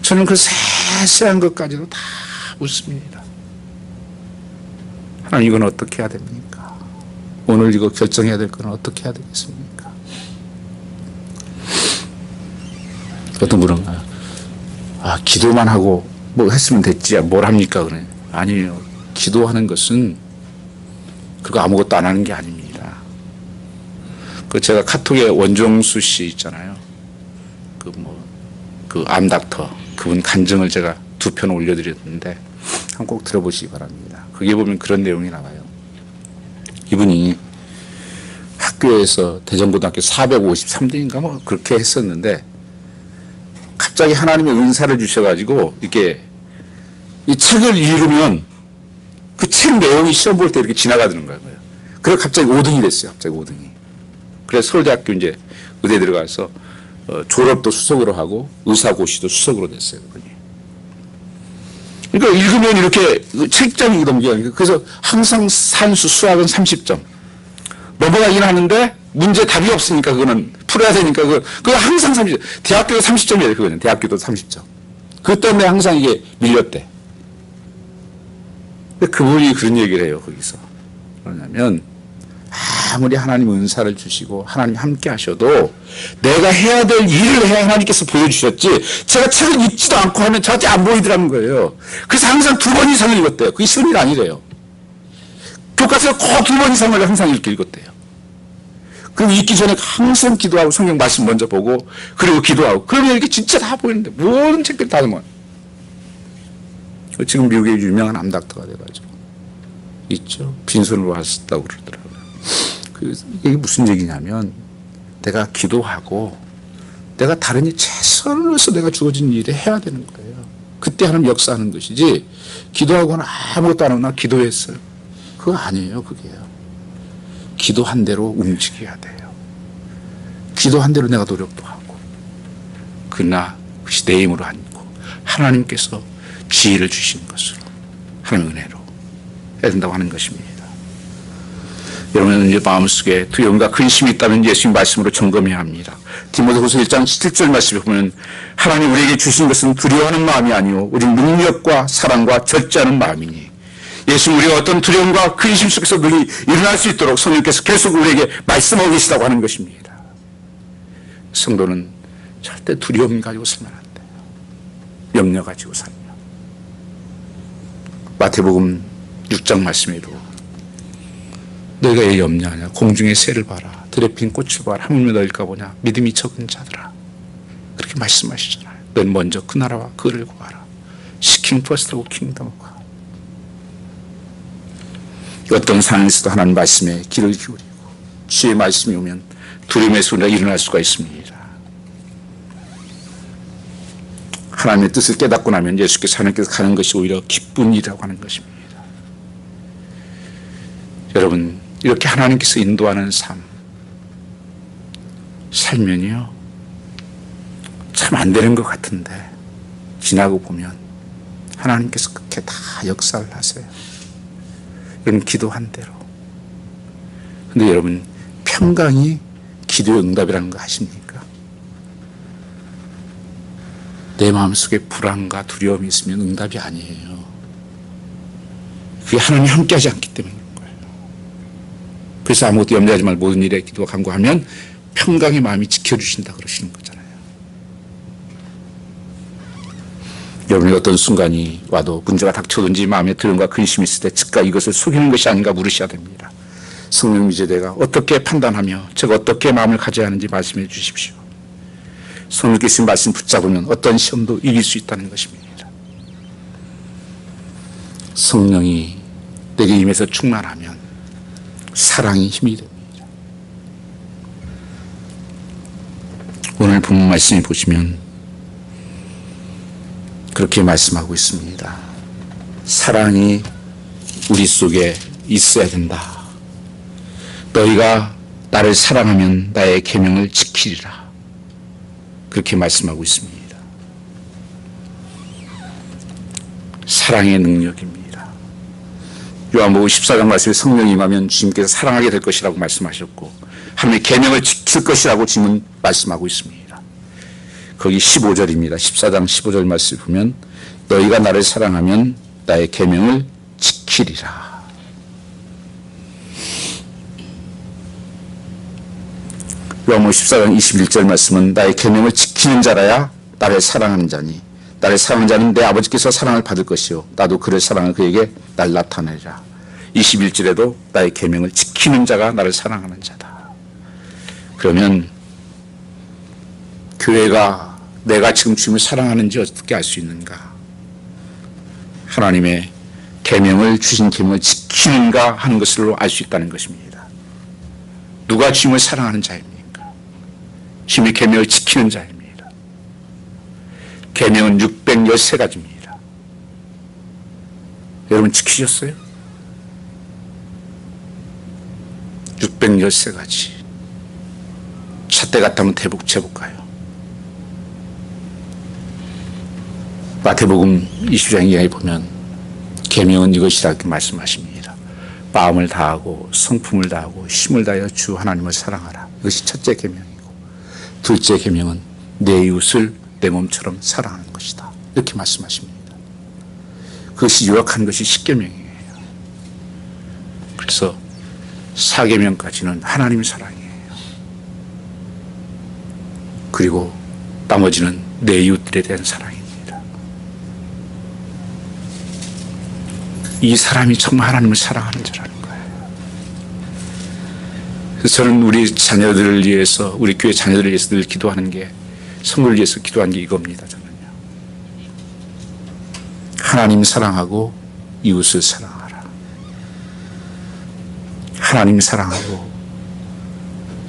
저는 그 세세한 것까지도 다 묻습니다. 하나님, 이건 어떻게 해야 됩니까? 오늘 이거 결정해야 될 건 어떻게 해야 되겠습니까? 어떤 분은 기도만 하고 뭐 했으면 됐지 뭘 합니까? 그래. 아니에요. 기도하는 것은 그거 아무것도 안 하는 게 아닙니다. 그 제가 카톡에 원종수 씨 있잖아요. 그 암닥터, 그분 간증을 제가 2편 올려드렸는데 한번 꼭 들어보시기 바랍니다. 거기에 보면 그런 내용이 나와요. 이분이 학교에서 대전고등학교 453등인가 뭐 그렇게 했었는데 갑자기 하나님의 은사를 주셔가지고 이렇게 이 책을 읽으면 그 책 내용이 시험 볼 때 이렇게 지나가는 거예요. 그래서 갑자기 5등이 됐어요. 갑자기 5등이. 그래서 서울대학교 이제 의대 들어가서 졸업도 수석으로 하고 의사고시도 수석으로 됐어요. 그분이. 그러니까 읽으면 이렇게 책장이 넘겨요. 그래서 항상 산수, 수학은 30점. 넘어가긴 하는데 문제 답이 없으니까 그거는 풀어야 되니까 그거 항상 30점. 대학교도 30점이에요. 그거는. 대학교도 30점. 그것 때문에 항상 이게 밀렸대. 근데 그분이 그런 얘기를 해요. 거기서. 뭐냐면 아무리 하나님 은사를 주시고 하나님 함께 하셔도 내가 해야 될 일을 해야 하나님께서 보여주셨지 제가 책을 읽지도 않고 하면 저한테 안 보이더라는 거예요. 그래서 항상 2번 이상을 읽었대요. 그게 쉬운 일 아니래요. 교과서에 꼭 2번 이상을 항상 읽었대요. 그럼 읽기 전에 항상 기도하고 성경 말씀 먼저 보고 그리고 기도하고 그러면 이렇게 진짜 다 보이는데 모든 책들이 다 보면 지금 미국의 유명한 암닥터가 돼가지고 있죠. 빈손으로 왔었다고 그러더라고요. 이게 무슨 얘기냐면 내가 기도하고 내가 다른 일 최선을 해서 내가 주어진 일을 해야 되는 거예요. 그때 하나님 역사하는 것이지 기도하고는 아무것도 안 하고 나 기도했어요. 그거 아니에요. 그게요. 기도한 대로 움직여야 돼요. 기도한 대로 내가 노력도 하고 그러나 그것이 내 힘으로 아니고 하나님께서 지혜를 주신 것으로 하나님의 은혜로 해야 된다고 하는 것입니다. 여러분은 이제 마음속에 두려움과 근심이 있다면 예수님 말씀으로 점검해야 합니다. 디모데후서 1장 17절 말씀에 보면 하나님 우리에게 주신 것은 두려워하는 마음이 아니요 오직 능력과 사랑과 절제하는 마음이니 예수님 우리가 어떤 두려움과 근심 속에서 능히 일어날 수 있도록 성령께서 계속 우리에게 말씀하고 계시다고 하는 것입니다. 성도는 절대 두려움 가지고 살면 안 돼요. 염려 가지고 살며. 마태복음 6장 말씀에도 너희가 왜 염려하냐? 공중의 새를 봐라. 들에 핀 꽃을 봐라. 하물며 너희일까 보냐? 믿음이 적은 자들아. 그렇게 말씀하시잖아요. 너희는 먼저 그 나라와 그를 구하라. Seeking first the kingdom of God. 어떤 상황에서도 하나님 말씀에 귀를 기울이고 주의 말씀이 오면 두려움의 소리가 일어날 수가 있습니다. 하나님의 뜻을 깨닫고 나면 예수께서 하나님께서 가는 것이 오히려 기쁜 일이라고 하는 것입니다. 여러분, 이렇게 하나님께서 인도하는 삶 살면요 참 안 되는 것 같은데 지나고 보면 하나님께서 그렇게 다 역사를 하세요. 여러분, 기도한 대로. 근데 여러분, 평강이 기도의 응답이라는 거 아십니까? 내 마음속에 불안과 두려움이 있으면 응답이 아니에요. 그게 하나님이 함께하지 않기 때문인 거예요. 그래서 아무것도 염려하지 말고 모든 일에 기도와 간구하면 평강의 마음이 지켜주신다 그러시는 거잖아요. 여러분이 어떤 순간이 와도 문제가 닥쳐든지 마음에 두려움과 근심이 있을 때 즉각 이것을 속이는 것이 아닌가 물으셔야 됩니다. 성령 이제 내가 어떻게 판단하며 제가 어떻게 마음을 가져야 하는지 말씀해 주십시오. 성령께서 말씀 붙잡으면 어떤 시험도 이길 수 있다는 것입니다. 성령이 내게 임해서 충만하면 사랑이 힘이 됩니다. 오늘 본문 말씀에 보시면 그렇게 말씀하고 있습니다. 사랑이 우리 속에 있어야 된다. 너희가 나를 사랑하면 나의 계명을 지키리라. 그렇게 말씀하고 있습니다. 사랑의 능력입니다. 요한복음 14장 말씀에 성령이 임하면 주님께서 사랑하게 될 것이라고 말씀하셨고 하나님의 계명을 지킬 것이라고 주님은 말씀하고 있습니다. 거기 15절입니다. 14장 15절 말씀을 보면 너희가 나를 사랑하면 나의 계명을 지키리라. 요한복음 14장 21절 말씀은 나의 계명을 지키는 자라야 나를 사랑하는 자니 나를 사랑하는 자는 내 아버지께서 사랑을 받을 것이요 나도 그를 사랑하여 그에게 날 나타내리라. 21절에도 나의 계명을 지키는 자가 나를 사랑하는 자다. 그러면 교회가 내가 지금 주님을 사랑하는지 어떻게 알 수 있는가? 하나님의 계명을 주신 계명을 지키는가 하는 것으로 알 수 있다는 것입니다. 누가 주님을 사랑하는 자입니까? 주님의 계명을 지키는 자입니다. 계명은 613가지입니다. 여러분 지키셨어요? 613가지. 잣대 같다면 대복 재볼까요? 마태복음 20장 이하에 보면 계명은 이것이라 이렇게 말씀하십니다. 마음을 다하고 성품을 다하고 힘을 다하여 주 하나님을 사랑하라. 이것이 첫째 계명이고 둘째 계명은 내 이웃을 내 몸처럼 사랑하는 것이다. 이렇게 말씀하십니다. 그것이 요약한 것이 10계명이에요. 그래서 4계명까지는 하나님 사랑이에요. 그리고 나머지는 내 이웃들에 대한 사랑입니다. 이 사람이 정말 하나님을 사랑하는 자라는 거예요. 그래서 저는 우리 자녀들을 위해서, 우리 교회 자녀들을 위해서 늘 기도하는 게, 성도를 위해서 기도하는 게 이겁니다. 저는요. 하나님 사랑하고 이웃을 사랑하라. 하나님 사랑하고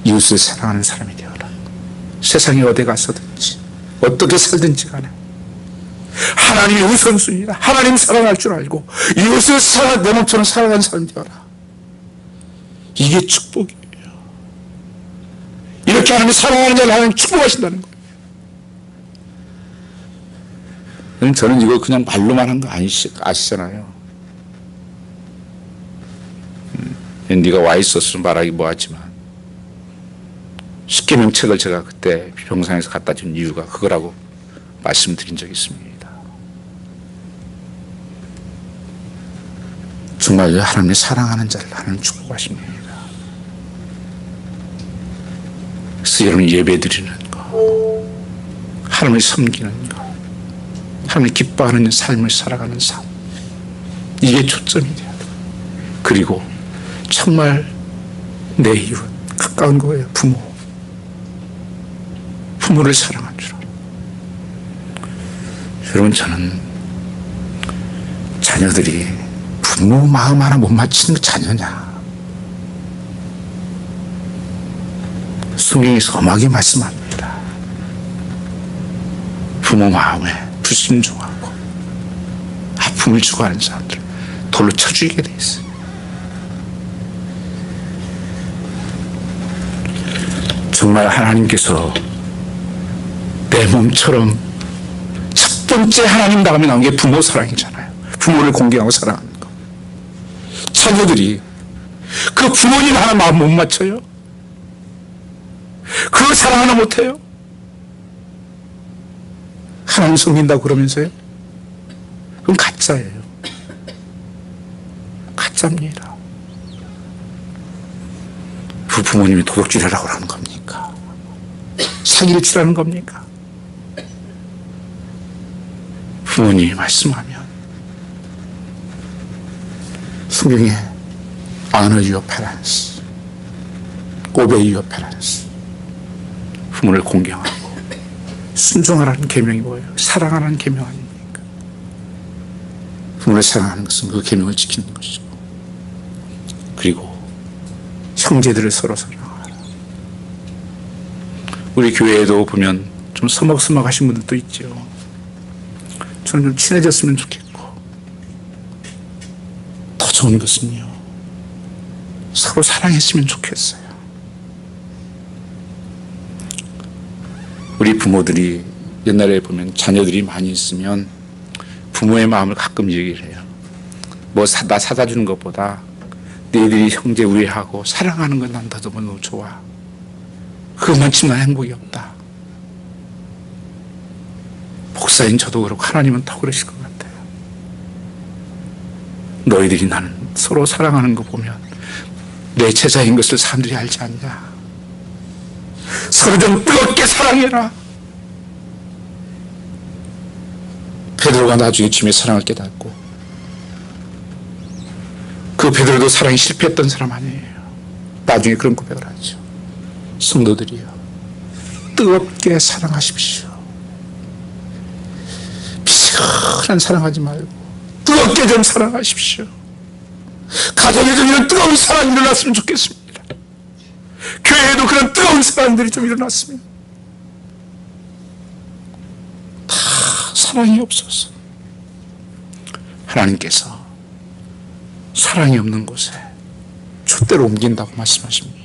이웃을 사랑하는 사람이 되어라. 세상에 어디 가서든지 어떻게 살든지 간에 하나님이 우선순위라. 하나님 사랑할 줄 알고 이웃을 사랑, 내 몸처럼 사랑하는 사람이 되어라. 이게 축복이에요. 이렇게 하나님 사랑하는 자를 하나님 축복하신다는 거예요. 저는 이거 그냥 말로만 한 거 아시잖아요. 네가 와 있었으면 말하기 뭐하지만 10계명 책을 제가 그때 병상에서 갖다 준 이유가 그거라고 말씀드린 적이 있습니다. 정말 하나님의 사랑하는 자를 하나님 축복하십니다. 그래서 여러분 예배 드리는 거, 하나님을 섬기는 거, 하나님 기뻐하는 삶을 살아가는 삶. 이게 초점이 돼야 돼요. 그리고 정말 내 이웃, 가까운 거예요. 부모. 부모를 사랑한 줄 알아요. 여러분, 저는 자녀들이 부모 마음 하나 못 맞추는 게 자녀냐. 성경에서 엄하게 말씀합니다. 부모 마음에 불순종하고 아픔을 주고 하는 사람들 돌로 쳐 죽이게 돼 있어요. 정말 하나님께서 내 몸처럼 첫 번째 하나님 다음에 나온 게 부모 사랑이잖아요. 부모를 공경하고 사랑하는 거. 자녀들이 그 부모님 하나 마음 못 맞춰요? 그걸 사랑 하나 못해요? 하나님 섬긴다고 그러면서요? 그건 가짜예요. 가짜입니다. 그 부모님이 도둑질하라고 하는 겁니까? 사기를 치라는 겁니까? 부모님이 말씀하면 성경에 honor your parents, obey your parents, 부모를 공경하고 순종하라는 계명이 뭐예요? 사랑하라는 계명 아닙니까? 부모를 사랑하는 것은 그 계명을 지키는 것이고, 그리고 형제들을 서로 사랑하라. 우리 교회에도 보면 좀 서먹서먹하신 분들도 있죠. 저는 좀 친해졌으면 좋겠고, 더 좋은 것은요, 서로 사랑했으면 좋겠어요. 우리 부모들이 옛날에 보면 자녀들이 많이 있으면 부모의 마음을 가끔 얘기를 해요. 뭐 나 사다 주는 것보다 너희들이 형제 우애하고 사랑하는 건 난 더 너무 좋아. 그것만치만 행복이 없다. 목사인 저도 그렇고 하나님은 더 그러실 것 같아요. 너희들이 나는 서로 사랑하는 거 보면 내 제자인 것을 사람들이 알지 않냐. 서로 좀 뜨겁게 사랑해라. 베드로가 나중에 주님의 사랑을 깨닫고, 그 베드로도 사랑이 실패했던 사람 아니에요. 나중에 그런 고백을 하죠. 성도들이요, 뜨겁게 사랑하십시오. 비시간한 사랑하지 말고 뜨겁게 좀 사랑하십시오. 가정에 좀 이런 뜨거운 사랑이 일어났으면 좋겠습니다. 교회에도 그런 뜨거운 사람들이 좀 일어났으면. 다 사랑이 없어서 하나님께서 사랑이 없는 곳에 촛대로 옮긴다고 말씀하십니다.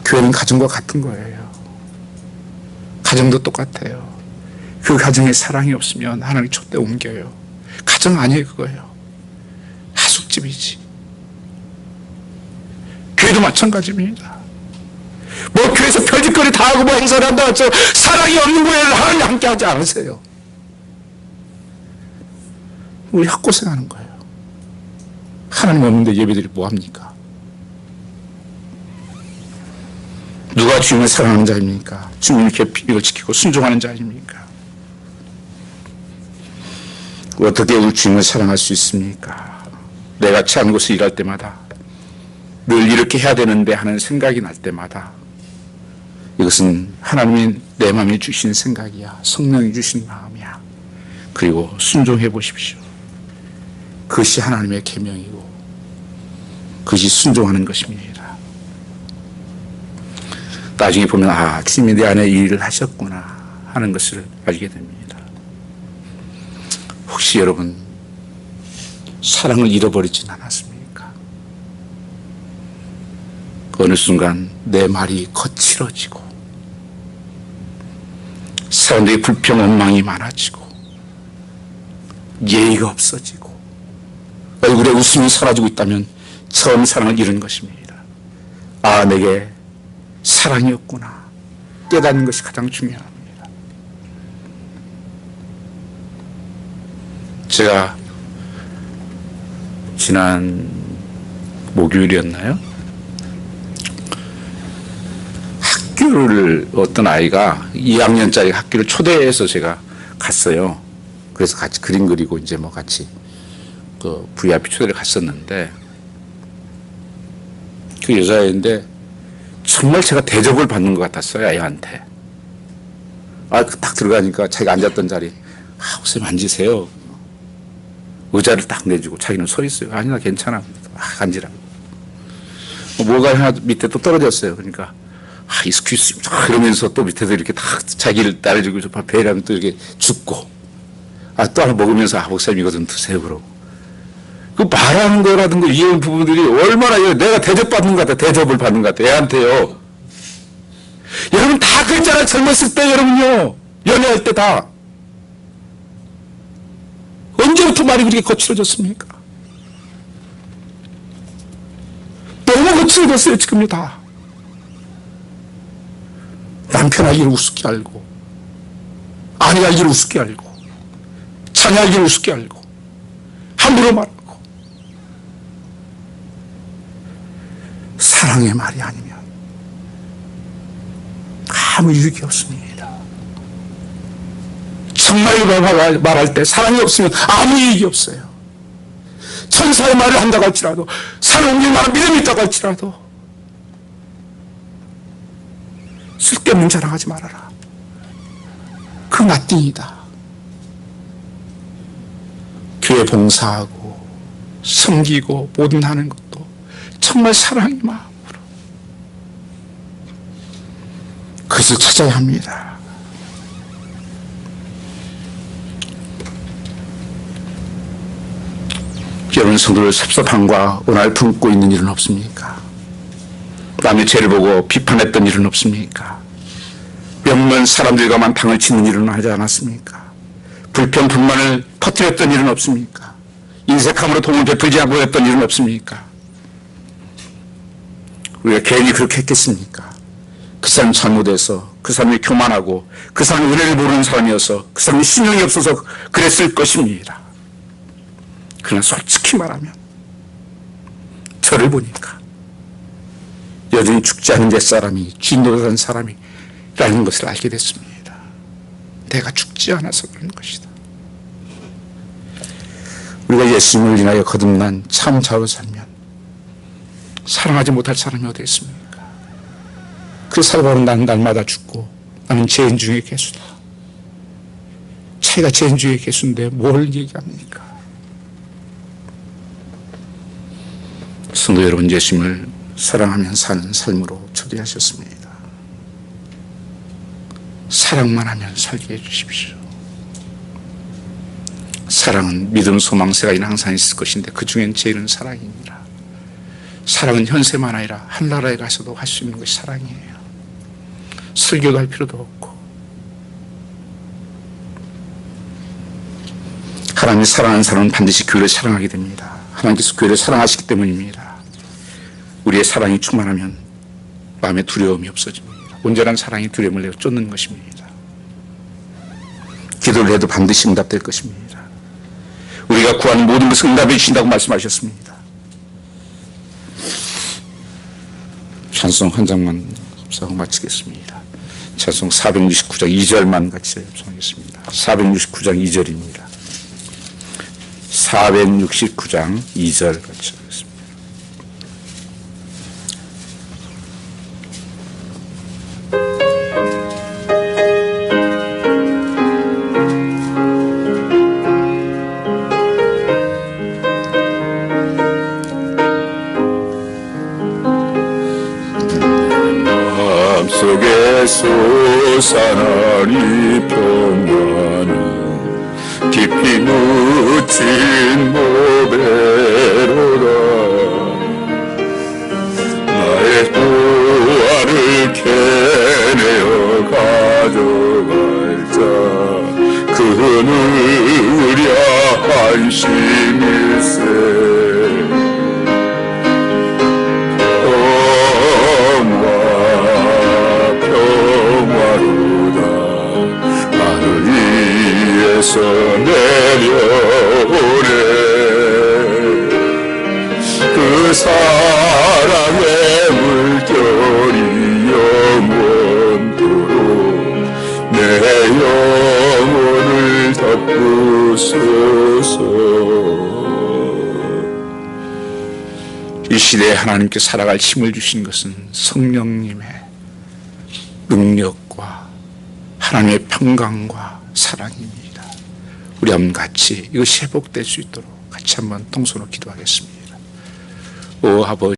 교회는 가정과 같은 거예요. 가정도 똑같아요. 그 가정에 사랑이 없으면 하나님 촛대 옮겨요. 가정 아니에요. 그거예요. 하숙집이지. 교회도 마찬가지입니다. 뭐 교회에서 별짓거리 다 하고 뭐 행사를 한다 해서 사랑이 없는 교회를 하나님 함께 하지 않으세요. 우리 헛고생하는 거예요. 하나님 없는데 예배들이 뭐합니까? 누가 주님을 사랑하는 자입니까? 주님의 계명을 지키고 순종하는 자입니까? 어떻게 우리 주님을 사랑할 수 있습니까? 내가 취한 곳에 일할 때마다 늘 이렇게 해야 되는데 하는 생각이 날 때마다 이것은 하나님이 내 마음에 주신 생각이야. 성령이 주신 마음이야. 그리고 순종해 보십시오. 그것이 하나님의 계명이고 그것이 순종하는 것입니다. 나중에 보면 주님이 내 안에 이 일을 하셨구나 하는 것을 알게 됩니다. 혹시 여러분 사랑을 잃어버리진 않았습니까? 어느 순간 내 말이 거칠어지고 사람들의 불평 원망이 많아지고 예의가 없어지고 얼굴에 웃음이 사라지고 있다면 처음 사랑을 잃은 것입니다. 내게 사랑이 없구나 깨닫는 것이 가장 중요합니다. 제가 지난 목요일이었나요? 학교를 어떤 아이가 2학년짜리 학교를 초대해서 제가 갔어요. 그래서 같이 그림 그리고 이제 뭐 같이 그 VIP 초대를 갔었는데 그 여자애인데 정말 제가 대접을 받는 것 같았어요, 애한테. 딱 들어가니까 자기가 앉았던 자리, 선생님 앉으세요. 의자를 딱 내주고 자기는 서 있어요. 아니, 나 괜찮아. 앉으라고. 뭐가 하나 밑에 또 떨어졌어요. 그러니까, 익스큐스, 그러면서 또 밑에서 이렇게 딱 자기를 따라주고, 배랑 또 이렇게 줍고, 또 하나 먹으면서, 목사님 이거 좀 드세요. 그러고. 그 말하는 거라든가 이런 부분들이 얼마나 내가 대접받는 것 같아. 대접을 받는 것 같아. 애한테요. 여러분 다 그랬잖아요. 젊었을 때 여러분요. 연애할 때 다. 언제부터 말이 그렇게 거칠어졌습니까? 너무 거칠어졌어요. 지금요 다. 남편 알기를 우습게 알고 아내 알기를 우습게 알고 자녀 알기를 우습게 알고 함부로 말하고 사랑의 말이 아니면 아무 유익이 없습니다. 정말 말할 때 사랑이 없으면 아무 유익이 없어요. 천사의 말을 한다고 할지라도 사랑의 말은 믿음이 있다고 할지라도 쓸데없는 자랑하지 말아라. 그 나띵이다. 교회 봉사하고 섬기고 뭐든 하는 것도 정말 사랑의 마음으로 그것을 찾아야 합니다. 여러분 성도들 섭섭함과 은알 품고 있는 일은 없습니까? 남의 죄를 보고 비판했던 일은 없습니까? 몇몇 사람들과만 당을 치는 일은 하지 않았습니까? 불평 불만을 퍼뜨렸던 일은 없습니까? 인색함으로 도움을 베풀지 않고 했던 일은 없습니까? 우리가 괜히 그렇게 했겠습니까? 그 사람 잘못해서 그 사람이 교만하고 그 사람이 은혜를 모르는 사람이어서 그 사람이 신용이 없어서 그랬을 것입니다. 그러나 솔직히 말하면 저를 보니까 여전히 죽지 않은 옛사람이 쥐노릇한 사람이라는 것을 알게 됐습니다. 내가 죽지 않아서 그런 것이다. 우리가 예수님을 인하여 거듭난 참 자로 살면 사랑하지 못할 사람이 어디 있습니까? 그 사람은 나는 날마다 죽고 나는 죄인 중에 괴수다. 자기가 죄인 중에 괴수인데 뭘 얘기합니까? 성도 여러분, 예수님을 사랑하며 사는 삶으로 초대하셨습니다. 사랑만 하면 살게 해주십시오. 사랑은 믿음, 소망, 세가에는 항상 있을 것인데 그 중엔 제일은 사랑입니다. 사랑은 현세만 아니라 한나라에 가서도 할 수 있는 것이 사랑이에요. 설교도 할 필요도 없고 하나님이 사랑하는 사람은 반드시 교회를 사랑하게 됩니다. 하나님께서 교회를 사랑하시기 때문입니다. 우리의 사랑이 충만하면 마음에 두려움이 없어집니다. 온전한 사랑이 두려움을 내어 쫓는 것입니다. 기도를 해도 반드시 응답될 것입니다. 우리가 구하는 모든 것을 응답해 주신다고 말씀하셨습니다. 찬송 한 장만 합사하고 마치겠습니다. 찬송 469장 2절만 같이 합성하겠습니다. 469장 2절입니다. 469장 2절 같이 하겠습니다. 마음속에 솟아나니 평안은 깊이 묻힌 모배로다. 나의 보화를 캐내어 가져갈 자 그는 의랴 한심일세. 서 내려오네. 그 사랑의 물결이 영원토록 내 영혼을 이 시대에 하나님께 살아갈 힘을 주신 것은 성령님의 능력과 하나님의 평강과 사랑입니다. 우리 한번 같이 이것이 회복될 수 있도록 같이 한번 통성으로 기도하겠습니다. 오 아버지,